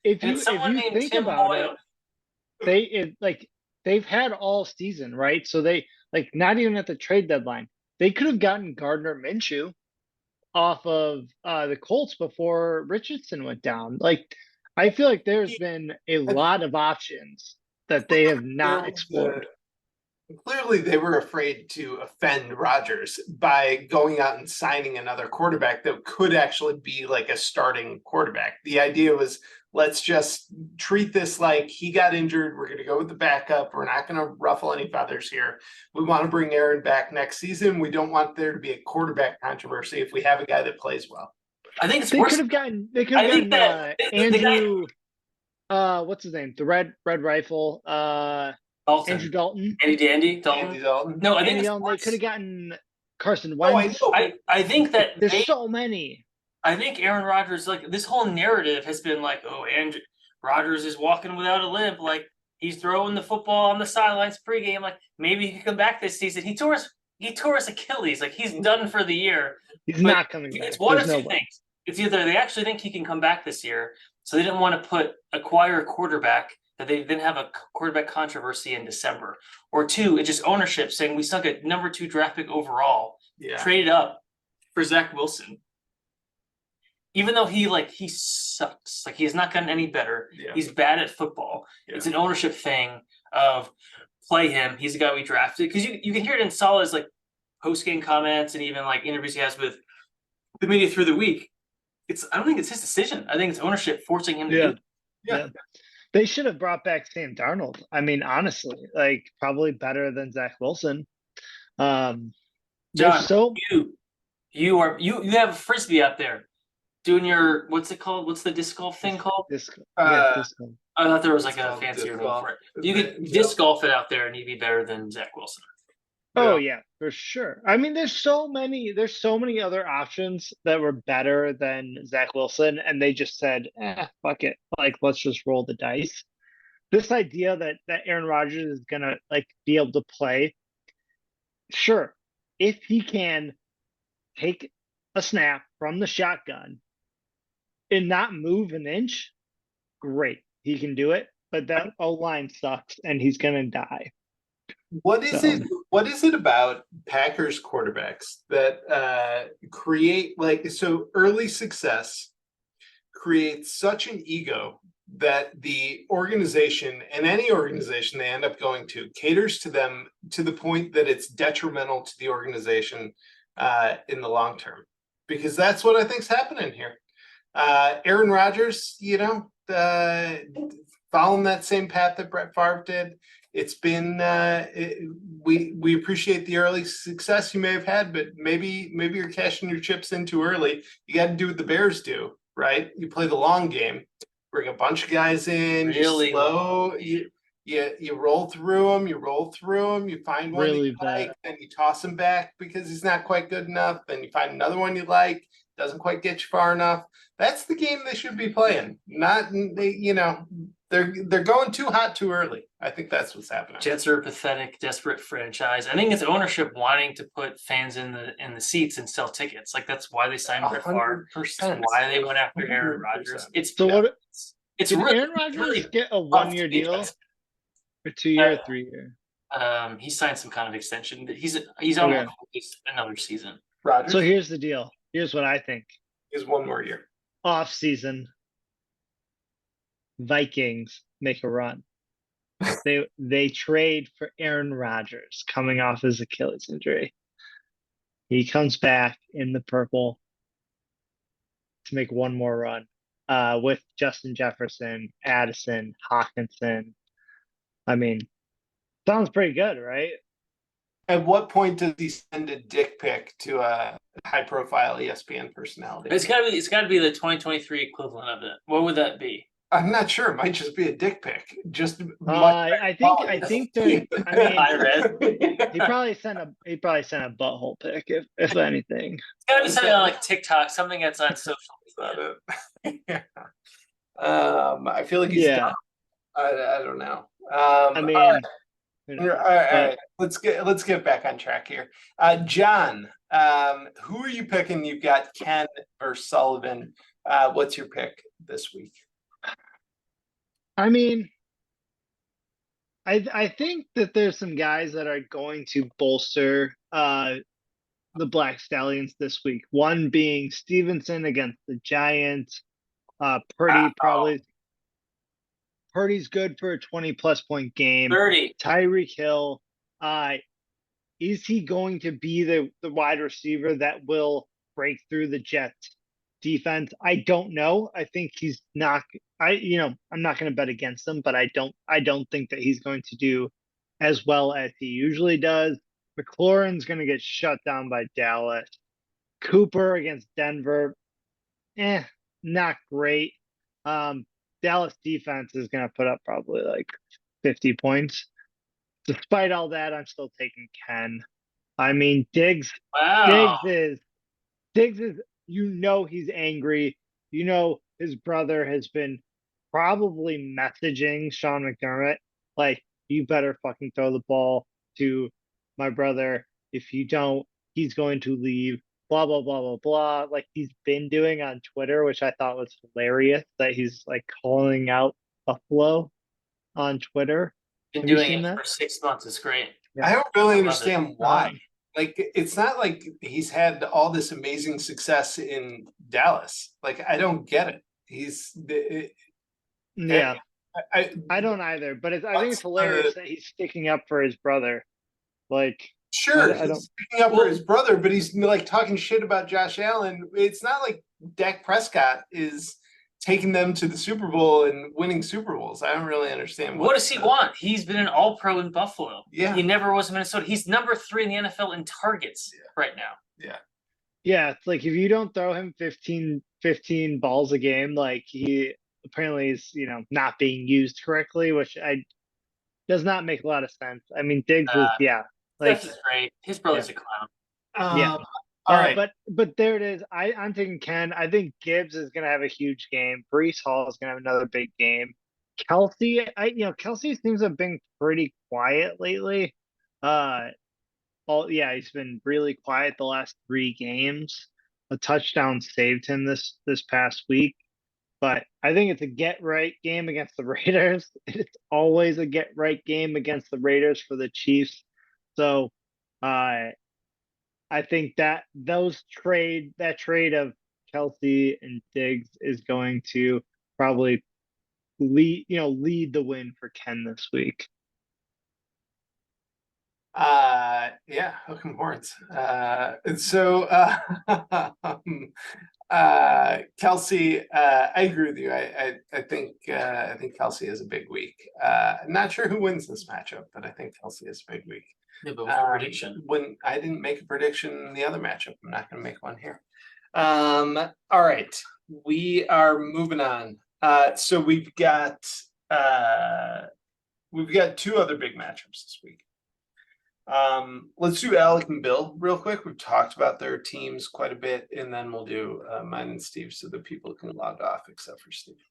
if you think Tim about Boyle. they've had all season, right? So they not even at the trade deadline, they could have gotten Gardner Minshew off of the Colts before Richardson went down. Like, I feel like there's been a lot of options that they have not explored. Clearly, they were afraid to offend Rodgers by going out and signing another quarterback that could actually be like a starting quarterback. The idea was, let's just treat this like he got injured. We're going to go with the backup. We're not going to ruffle any feathers here. We want to bring Aaron back next season. We don't want there to be a quarterback controversy if we have a guy that plays well. I think it's They worse. could have gotten Andrew. What's his name? The red rifle. Dalton. Andrew Dalton. Andy Dalton. No, I think Andy it's Dalton. They worse. could have gotten Carson Oh, Wentz. I think that There's so many. I think Aaron Rodgers, like, this whole narrative has been like, oh, Andrew Rodgers is walking without a limp, like he's throwing the football on the sidelines pregame, like maybe he can come back this season. He tore his Achilles, like he's done for the year. He's not coming back. It's one of There's two no way. things. It's either they actually think he can come back this year, so they didn't want to acquire a quarterback that they didn't have a quarterback controversy in December, or 2, it's just ownership saying we sunk a number 2 draft pick overall, traded up for Zach Wilson. Even though he sucks, like he has not gotten any better. Yeah. He's bad at football. Yeah. It's an ownership thing of play him. He's the guy we drafted, because you can hear it in Salah's like post game comments and even like interviews he has with the media through the week. I don't think it's his decision. I think it's ownership forcing him to do it. Yeah. They should have brought back Sam Darnold. I mean, honestly, like probably better than Zach Wilson. John, so you have a frisbee out there doing your, what's it called? What's the disc golf thing called? disc golf. I thought there was like It's a called fancier disc name golf. for it. You could disc golf it out there and you'd be better than Zach Wilson. Oh yeah, for sure. I mean, there's so many other options that were better than Zach Wilson, and they just said, fuck it. Like, let's just roll the dice. This idea that Aaron Rodgers is gonna like be able to play, sure, if he can take a snap from the shotgun and not move an inch, great. He can do it, but that O-line sucks and he's gonna die. What is it about Packers quarterbacks that create so early success creates such an ego that the organization and any organization they end up going to caters to them to the point that it's detrimental to the organization in the long term? Because that's what I think is happening here. Aaron Rodgers, following that same path that Brett Favre did. It's been we appreciate the early success you may have had, but maybe you're cashing your chips in too early. You got to do what the Bears do, right? You play the long game, bring a bunch of guys in, Really you slow, you roll through them, you find one Really you like, then you toss him back because he's not quite good enough. Then you find another one you like, doesn't quite get you far enough. That's the game they should be playing. Not they're going too hot too early. I think that's what's happening. Jets are a pathetic, desperate franchise. I think it's ownership wanting to put fans in the seats and sell tickets. Like that's why they signed Brett Favre. That's 100%. why they went after Aaron 100%. Rodgers. It's So what? it's Did really, Aaron Rodgers really get a tough 1-year to beat deal, us. or 2-year, or 3-year? He signed some kind of extension. He's on Okay. at least another season. Rodgers So here's the deal. Here's what I think. is 1 more year. Off season, Vikings make a run. They trade for Aaron Rodgers coming off his Achilles injury. He comes back in the purple to make one more run. With Justin Jefferson, Addison, Hawkinson. I mean, sounds pretty good, right? At what point does he send a dick pic to a high-profile ESPN personality? It's gotta be the 2023 equivalent of it. What would that be? I'm not sure. It might just be a dick pic. Just I think there. I mean, High res. he probably sent a butthole pic, if anything. It's gotta be something on like TikTok, something that's on social media. Yeah. I feel like he's dumb. I don't know. I mean, all you know, right. Let's get back on track here. John, who are you picking? You've got Ken versus Sullivan. What's your pick this week? I mean, I think that there's some guys that are going to bolster the Black Stallions this week. One being Stevenson against the Giants. Purdy's good for a 20+ point game. 30. Tyreek Hill, is he going to be the wide receiver that will break through the Jets defense? I don't know. I think he's not. I'm not going to bet against him, but I don't think that he's going to do as well as he usually does. McLaurin's going to get shut down by Dallas. Cooper against Denver, not great. Dallas defense is going to put up probably like 50 points. Despite all that, I'm still taking Ken. I mean, Diggs. Wow. Diggs is. He's angry. His brother has been probably messaging Sean McDermott like, you better fucking throw the ball to my brother. If you don't, he's going to leave. Blah, blah, blah, blah, blah. Like he's been doing on Twitter, which I thought was hilarious that he's like calling out Buffalo on Twitter. Been Have you doing seen it that? for 6 months. It's great. I don't really love it. understand why. Like, it's not like he's had all this amazing success in Dallas. Like, I don't get it. Yeah, I I don't either. But I think it's hilarious that he's sticking up for his brother. Like, sure, I don't. he's picking up for his brother, but he's like talking shit about Josh Allen. It's not like Dak Prescott is taking them to the Super Bowl and winning Super Bowls. I don't really understand. What does he want? He's been an all-pro in Buffalo. Yeah. He never was in Minnesota. He's number 3 in the NFL in targets right now. Yeah, it's like if you don't throw him 15 balls a game, like he apparently is, not being used correctly, which does not make a lot of sense. I mean, Diggs is, This is great. His brother's a clown. All right. But there it is. I'm taking Ken. I think Gibbs is going to have a huge game. Breece Hall is going to have another big game. Kelsey, Kelsey seems to have been pretty quiet lately. He's been really quiet the last 3 games. A touchdown saved him this past week. But I think it's a get-right game against the Raiders. It's always a get-right game against the Raiders for the Chiefs. So, I think that trade of Kelsey and Diggs is going to probably lead the win for Ken this week. Hook 'em horns. Kelsey, I agree with you. I think Kelsey has a big week. Not sure who wins this matchup, but I think Kelsey has a big week. Yeah, but what's the prediction? When I didn't make a prediction in the other matchup, I'm not going to make one here. All right, we are moving on. So we've got 2 other big matchups this week. Let's do Alec and Bill real quick. We've talked about their teams quite a bit, and then we'll do mine and Steve so that people can log off except for Steve.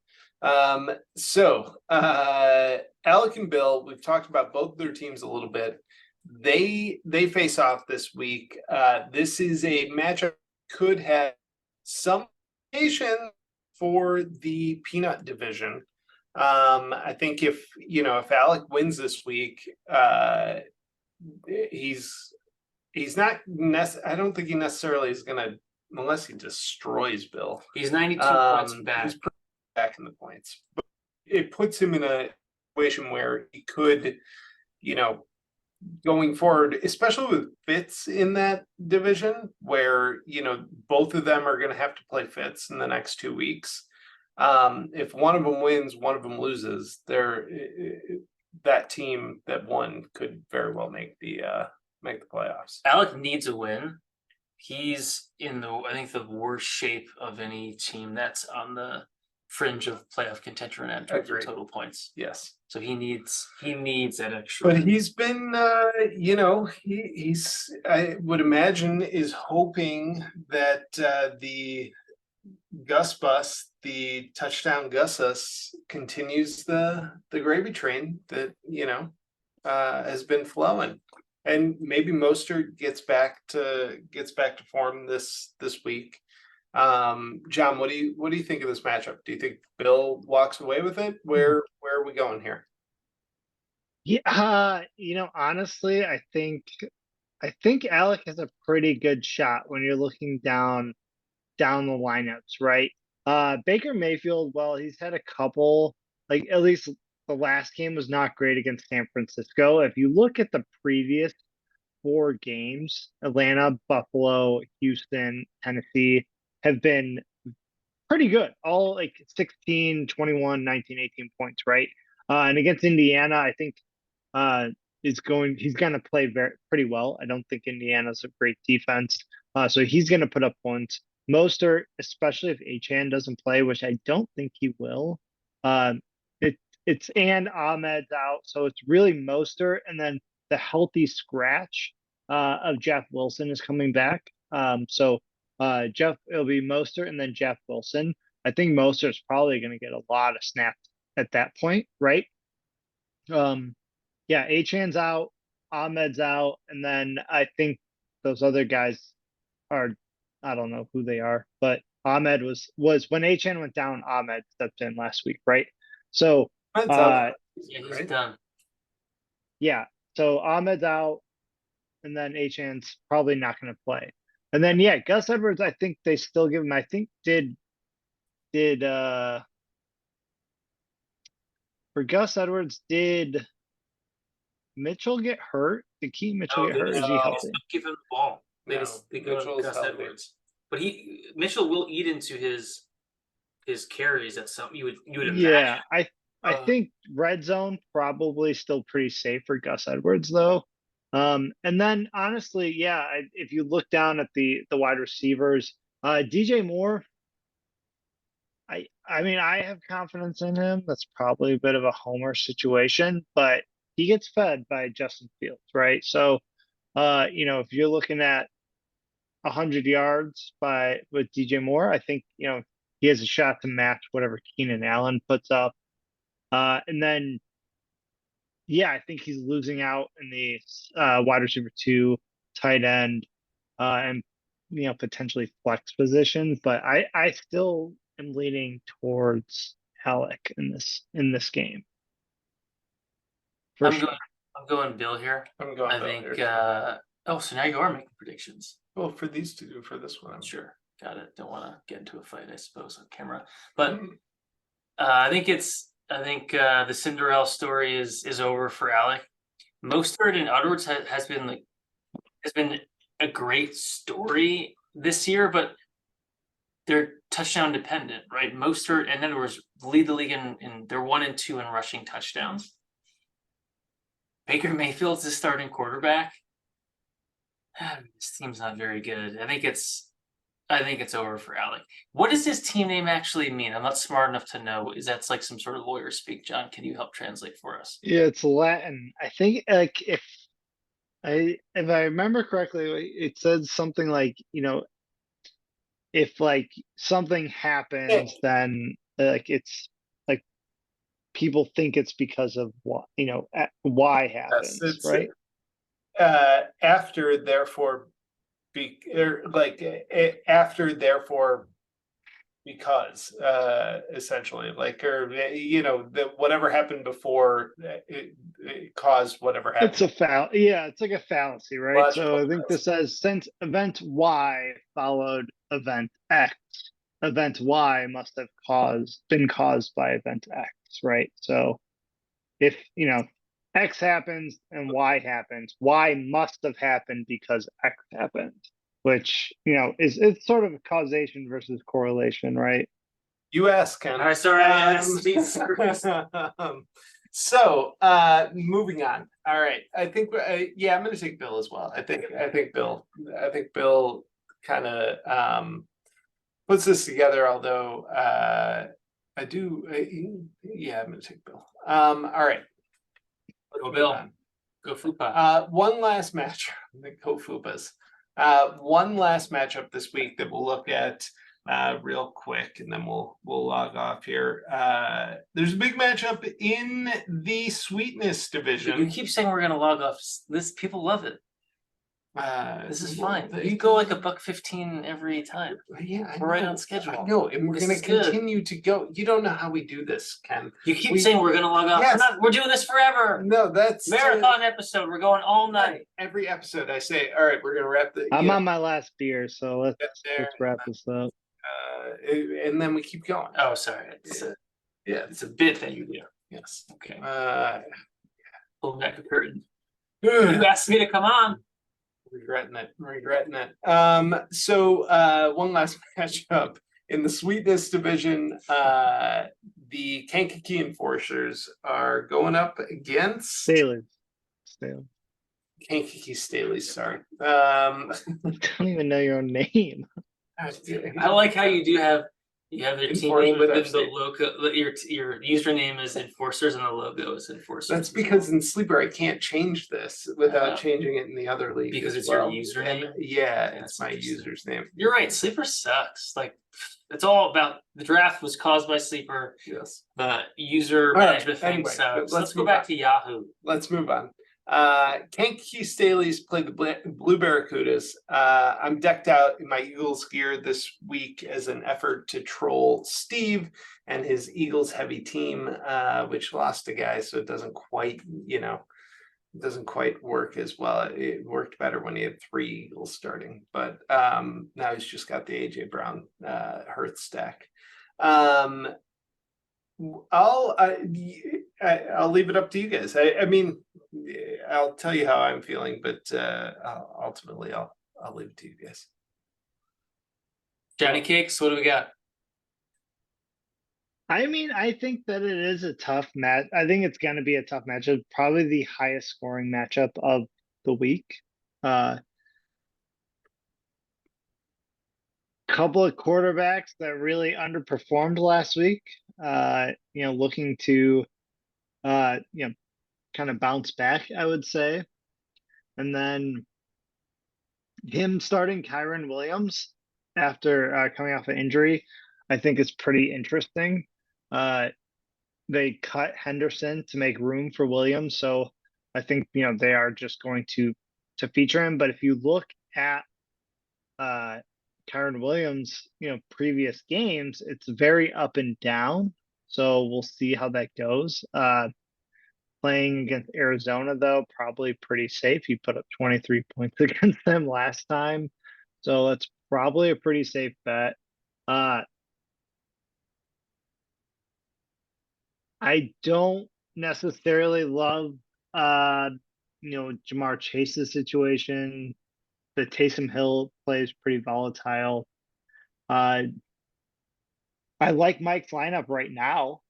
Alec and Bill, we've talked about both of their teams a little bit. They face off this week. This is a matchup could have some implication for the peanut division. I think if Alec wins this week, he's not I don't think he necessarily is gonna, unless he destroys Bill. He's 92 points back. He's back in the points, but it puts him in a situation where he could, going forward, especially with Fitz in that division, where both of them are going to have to play Fitz in the next 2 weeks. If one of them wins, one of them loses, that team that won could very well make the playoffs. Alec needs a win. He's in I think the worst shape of any team that's on the fringe of playoff contention in terms of total points. Yes. So he needs that extra. But he's been, he's I would imagine is hoping that the Gus Bus, the touchdown Gussus, continues the gravy train that has been flowing, and maybe Mostert gets back to form this week. John, what do you think of this matchup? Do you think Bill walks away with it? Where are we going here? Yeah, honestly, I think Alec has a pretty good shot when you're looking down the lineups, right? Baker Mayfield, well, he's had a couple, like at least the last game was not great against San Francisco. If you look at the previous 4 games, Atlanta, Buffalo, Houston, Tennessee have been pretty good. All like 16, 21, 19, 18 points, right? And against Indiana, I think he's going to play pretty well. I don't think Indiana's a great defense. So he's going to put up points. Mostert, especially if Achane doesn't play, which I don't think he will. It's and Ahmed's out, so it's really Mostert, and then the healthy scratch of Jeff Wilson is coming back. So it'll be Mostert and then Jeff Wilson. I think Mostert's probably going to get a lot of snaps at that point, right? Yeah, Achane's out, Ahmed's out, and then I think those other guys are, I don't know who they are, but Ahmed was when Achane went down, Ahmed stepped in last week, right? So yeah, he's done. Yeah, so Ahmed's out, and then Achane's probably not going to play. And then yeah, Gus Edwards, I think they still give him. I think did for Gus Edwards, did Mitchell get hurt? Did Keaton Mitchell get hurt? Is he healthy? Give him the ball. They go to Gus Edwards, but Mitchell will eat into his carries. That's something you would imagine. Yeah, I think red zone probably still pretty safe for Gus Edwards though. And then honestly, yeah, if you look down at the wide receivers, DJ Moore, I mean, I have confidence in him. That's probably a bit of a homer situation, but he gets fed by Justin Fields, right? So, if you're looking at 100 yards with DJ Moore, I think, he has a shot to match whatever Keenan Allen puts up. And then, yeah, I think he's losing out in the wide receiver 2, tight end, and potentially flex positions. But I still am leaning towards Alec in this game. I'm going Bill here. I think. So now you are making predictions. Well, for these two, for this one, I'm sure. Got it. Don't want to get into a fight, I suppose, on camera. But I think the Cinderella story is over for Alec. Mostert and Edwards has been a great story this year, but they're touchdown dependent, right? Mostert and Edwards lead the league in they're 1 and 2 in rushing touchdowns. Baker Mayfield's the starting quarterback. This team's not very good. I think it's over for Alec. What does his team name actually mean? I'm not smart enough to know. Is that like some sort of lawyer speak? John, can you help translate for us? Yeah, it's Latin. I think like if I remember correctly, it says something like, if like something happens, then like it's people think it's because of what, why happens, it's, right? After, therefore, after, therefore, because, essentially, like, or, that whatever happened before, it caused whatever happened. It's it's like a fallacy, right? So I think Logical this says since event Y followed event X, event Y must have been caused by event X, right? So if X happens and Y happens, Y must have happened because X happened, which it's sort of a causation versus correlation, right? You ask, Ken. All right, sorry, I asked. So, moving on. All right, I think I'm going to take Bill as well. I think Bill kind of puts this together. Although I do, I'm going to take Bill. All right, Go Bill. Go Fupa. One last match. Go Fupas. One last matchup this week that we'll look at real quick, and then we'll log off here. There's a big matchup in the sweetness division. You keep saying we're gonna log off. This people love it. This is fine. You go like $1.15 every time. Yeah, we're right on schedule. No, and we're gonna continue to go. You don't know how we do this, Ken. You keep saying we're gonna log off. Yes. We're doing this forever. No, that's marathon episode. We're going all night. Every episode, I say, all right, we're gonna wrap the. I'm on my last beer, so let's wrap this up. And then we keep going. Oh, sorry. It's a bit that you do. Yes. Okay. Pull back the curtain. You asked me to come on. Regretting it. So one last matchup in the sweetness division. The Kankakee Enforcers are going up against Staley. Kankakee Staley, sorry. I don't even know your own name. I like how you have their team name within the logo. Your username is Enforcers and the logo is Enforcers. That's because in Sleeper I can't change this without changing it in the other league. Because it's your username? And it's my user's name. You're right. Sleeper sucks. Like, it's all about the draft was caused by Sleeper. Yes. The user management thing sucks. Let's go back to Yahoo. Let's move on. Kankakee Staleys play the Blue Barracudas. I'm decked out in my Eagles gear this week as an effort to troll Steve and his Eagles heavy team, which lost a guy, so it doesn't quite, work as well. It worked better when he had 3 Eagles starting, but now he's just got the AJ Brown Hurts stack. I'll leave it up to you guys. I mean, I'll tell you how I'm feeling, but ultimately I'll leave it to you guys. Johnny Cakes, what do we got? I mean, I think that it is a tough match. I think it's going to be a tough matchup. Probably the highest scoring matchup of the week. Couple of quarterbacks that really underperformed last week. Looking to, kind of bounce back, I would say. And then him starting Kyron Williams after coming off an injury, I think is pretty interesting. They cut Henderson to make room for Williams, so I think they are just going to feature him. But if you look at Kyron Williams, previous games, it's very up and down. So we'll see how that goes. Playing against Arizona, though, probably pretty safe. He put up 23 points against them last time. So that's probably a pretty safe bet. I don't necessarily love, Jamar Chase's situation. The Taysom Hill play is pretty volatile. I like Mike's lineup right now,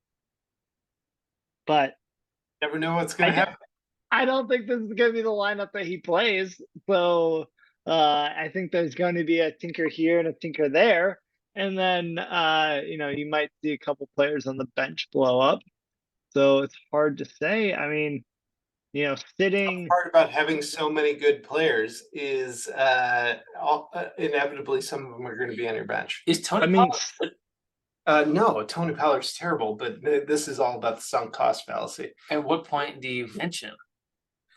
but never know what's going to happen. I don't think this is going to be the lineup that he plays. So I think there's going to be a tinker here and a tinker there. And then, you might see a couple players on the bench blow up. So it's hard to say. I mean, sitting. The part about having so many good players is inevitably some of them are going to be on your bench. Is Tony? No, Tony Pollard's terrible, but this is all about the sunk cost fallacy. At what point do you bench him?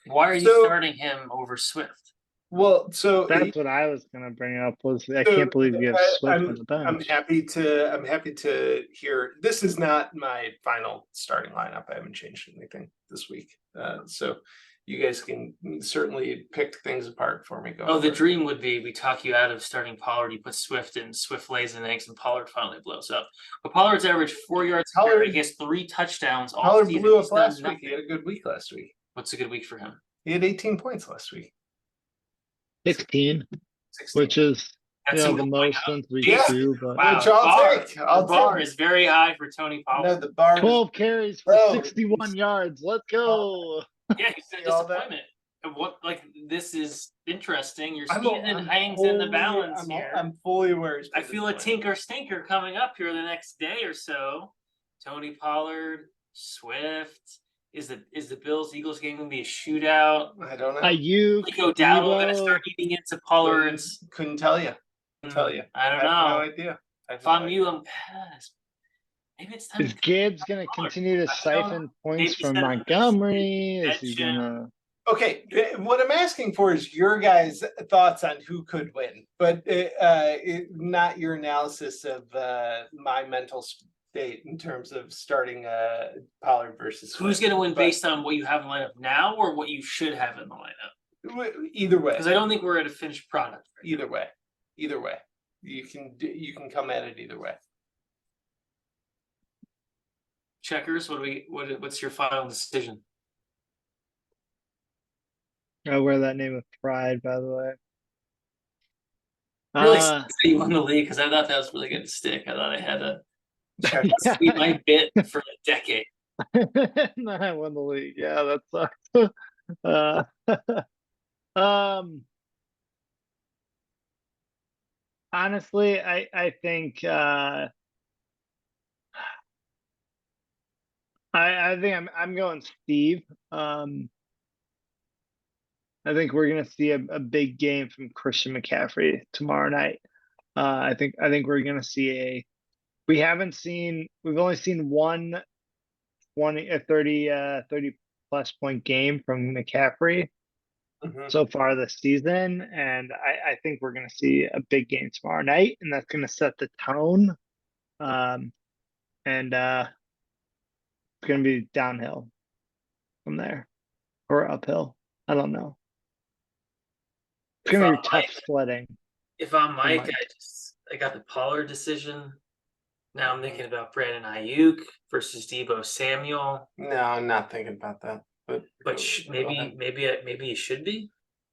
Why are you So- starting him over Swift? Well, so That's what I was gonna bring up. I can't believe you have Swift on the I'm bench. happy to hear. This is not my final starting lineup. I haven't changed anything this week. So you guys can certainly pick things apart for me. Oh, the dream would be we talk you out of starting Pollard. You put Swift in, Swift lays an eggs, and Pollard finally blows up. But Pollard's averaged 4 yards. Pollard- He gets 3 touchdowns all Pollard season. blew He's up done last week. nothing. He had a good week last week. What's a good week for him? He had 18 points last week. 16, 16. which is That's the a good most point. since week Yeah. 2, but Wow, Which the I'll bar, take. I'll the bar take. is very high for Tony Pollard. No, the bar. 12 carries for Bro. 61 yards. Let's go. Yeah, he's a See all that? disappointment. And what, like, this is interesting. Your I'm season hangs in the fully- balance I'm, here. I'm fully aware. he's I feel a disappointed. tinker stinker coming up here the next day or so. Tony Pollard, Swift. Is the Bills Eagles game gonna be a shootout? I don't know. Ayuk, Like O'Dowd gonna Debo. start eating into Pollard's. Couldn't tell you. Tell you. I don't I have no know. idea. I have If no I'm idea. you, I'm maybe it's time Is to Gibbs gonna Pollard. continue to I don't know. siphon points Maybe from set up Montgomery? Is he bench him. gonna? Okay, what I'm asking for is your guys' thoughts on who could win, but not your analysis of my mental state in terms of starting Pollard versus Who's Swift. gonna win But based on what you have in the lineup now or what you should have in the lineup? either way, Because I don't think we're at a finished product. right now. either way, you can come at it either way. Checkers, what's your final decision? I wear that name with pride, by the way. Really Uh, sucks that you won the league because I thought that was really good to stick. I thought I had a yeah. sweep my bit for a decade. And then I won the league. Yeah, that sucks. Honestly, I think I think I'm going Steve. I think we're gonna see a big game from Christian McCaffrey tomorrow night. I think we're gonna see we've only seen one 30 plus point game from McCaffrey Mhm. so far this season, and I think we're gonna see a big game tomorrow night, and that's gonna set the tone. And it's gonna be downhill from there or uphill. I don't know. It's If gonna be I'm tough Mike- sledding. If I'm Mike, Mike. I got the Pollard decision. Now I'm thinking about Brandon Ayuk versus Debo Samuel. No, I'm not thinking about that. But go ahead. Maybe you should be.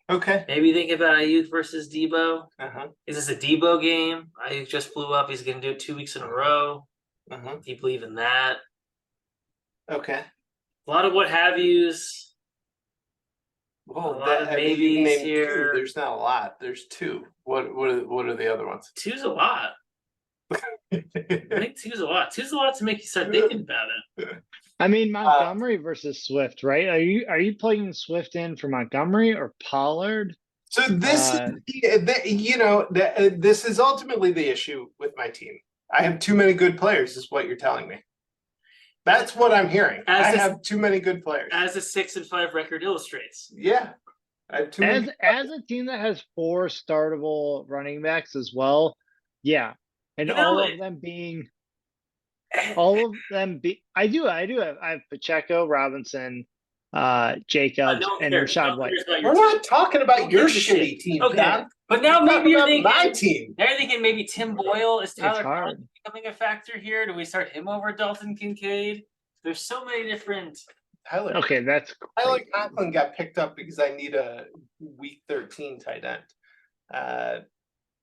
Okay. Maybe think about Ayuk versus Debo. Uh-huh. Is this a Debo game? Ayuk just blew up. He's going to do it 2 weeks in a row. Uh-huh. Do you believe in that? Okay. A lot of what have yous. Well, A lot of I mean, you maybes named here. two. There's not a lot. There's two. What are the other ones? 2's a lot. I think 2's a lot. 2's a lot to make you start thinking about it. I mean Montgomery versus Swift, right? Are you plugging Swift in for Montgomery or Pollard? So this, this is ultimately the issue with my team. I have too many good players, is what you're telling me. That's what I'm hearing. I have too many good players. As a 6-5 record illustrates. Yeah, I have too many. As a team that has 4 startable running backs as well, yeah, and You know all it- of them being, I have Pacheco, Robinson, Jacobs, No one and cares. No Rashad one White. cares about your We're team. not talking about Who your gives a shit? shitty team, Okay. Tom. But now We're maybe talking you're about thinking, my team. now you're thinking maybe Tim Boyle is Tyler hard. Conklin becoming a factor here. Do we start him over Dalton Kincaid? There's so many different. Tyler Okay, that's Tyler crazy. Conklin got picked up because I need a week 13 tight end.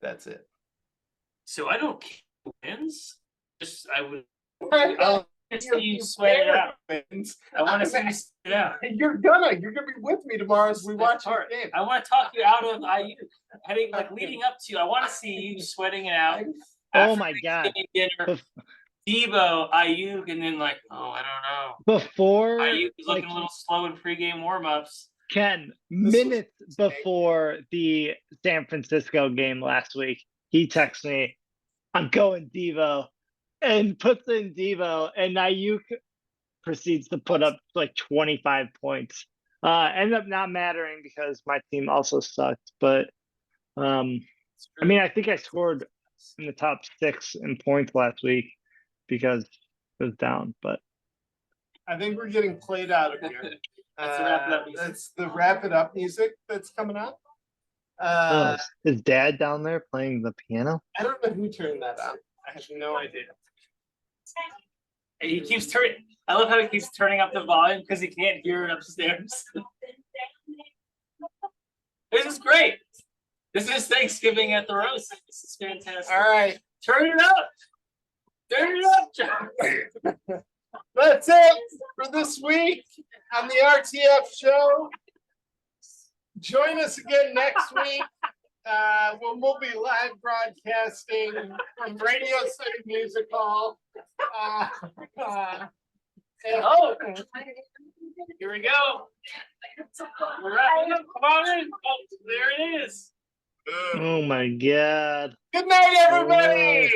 That's it. So I don't care who wins. Just I would. Right. I'll see you sweat it out. Wins. I want to see you sweat it out. You're gonna be with me tomorrow as we watch our game. I want to talk you out of IU. Heading leading up to. I want to see you sweating it out. Oh After my God. Thanksgiving dinner, Debo, Ayuk, and then I don't know. Before, Ayuk was looking like, a little slow in pregame warmups. Ken, This was minutes before the San Francisco game last week, he texted me, I'm going Devo. and puts in Devo, and Ayuk proceeds to put up like 25 points. Ended up not mattering because my team also sucked, but I mean, I think I scored in the top 6 in points last week because it was down, but I think we're getting played out of here. That's the wrap it up music. That's the wrap it up music that's coming up. oh, is Dad down there playing the piano? I don't know who turned that on. I have no idea. He keeps turning. I love how he keeps turning up the volume because he can't hear it upstairs. This is great. This is Thanksgiving at the roast. This is fantastic. All right. Turn it up. Turn it up, John. That's it for this week on the RTF show. Join us again next week when we'll be live broadcasting from Radio City Music Hall. Oh, here we go. We're wrapping up. Come on in. Oh, there it is. Oh my God. Good night, everybody.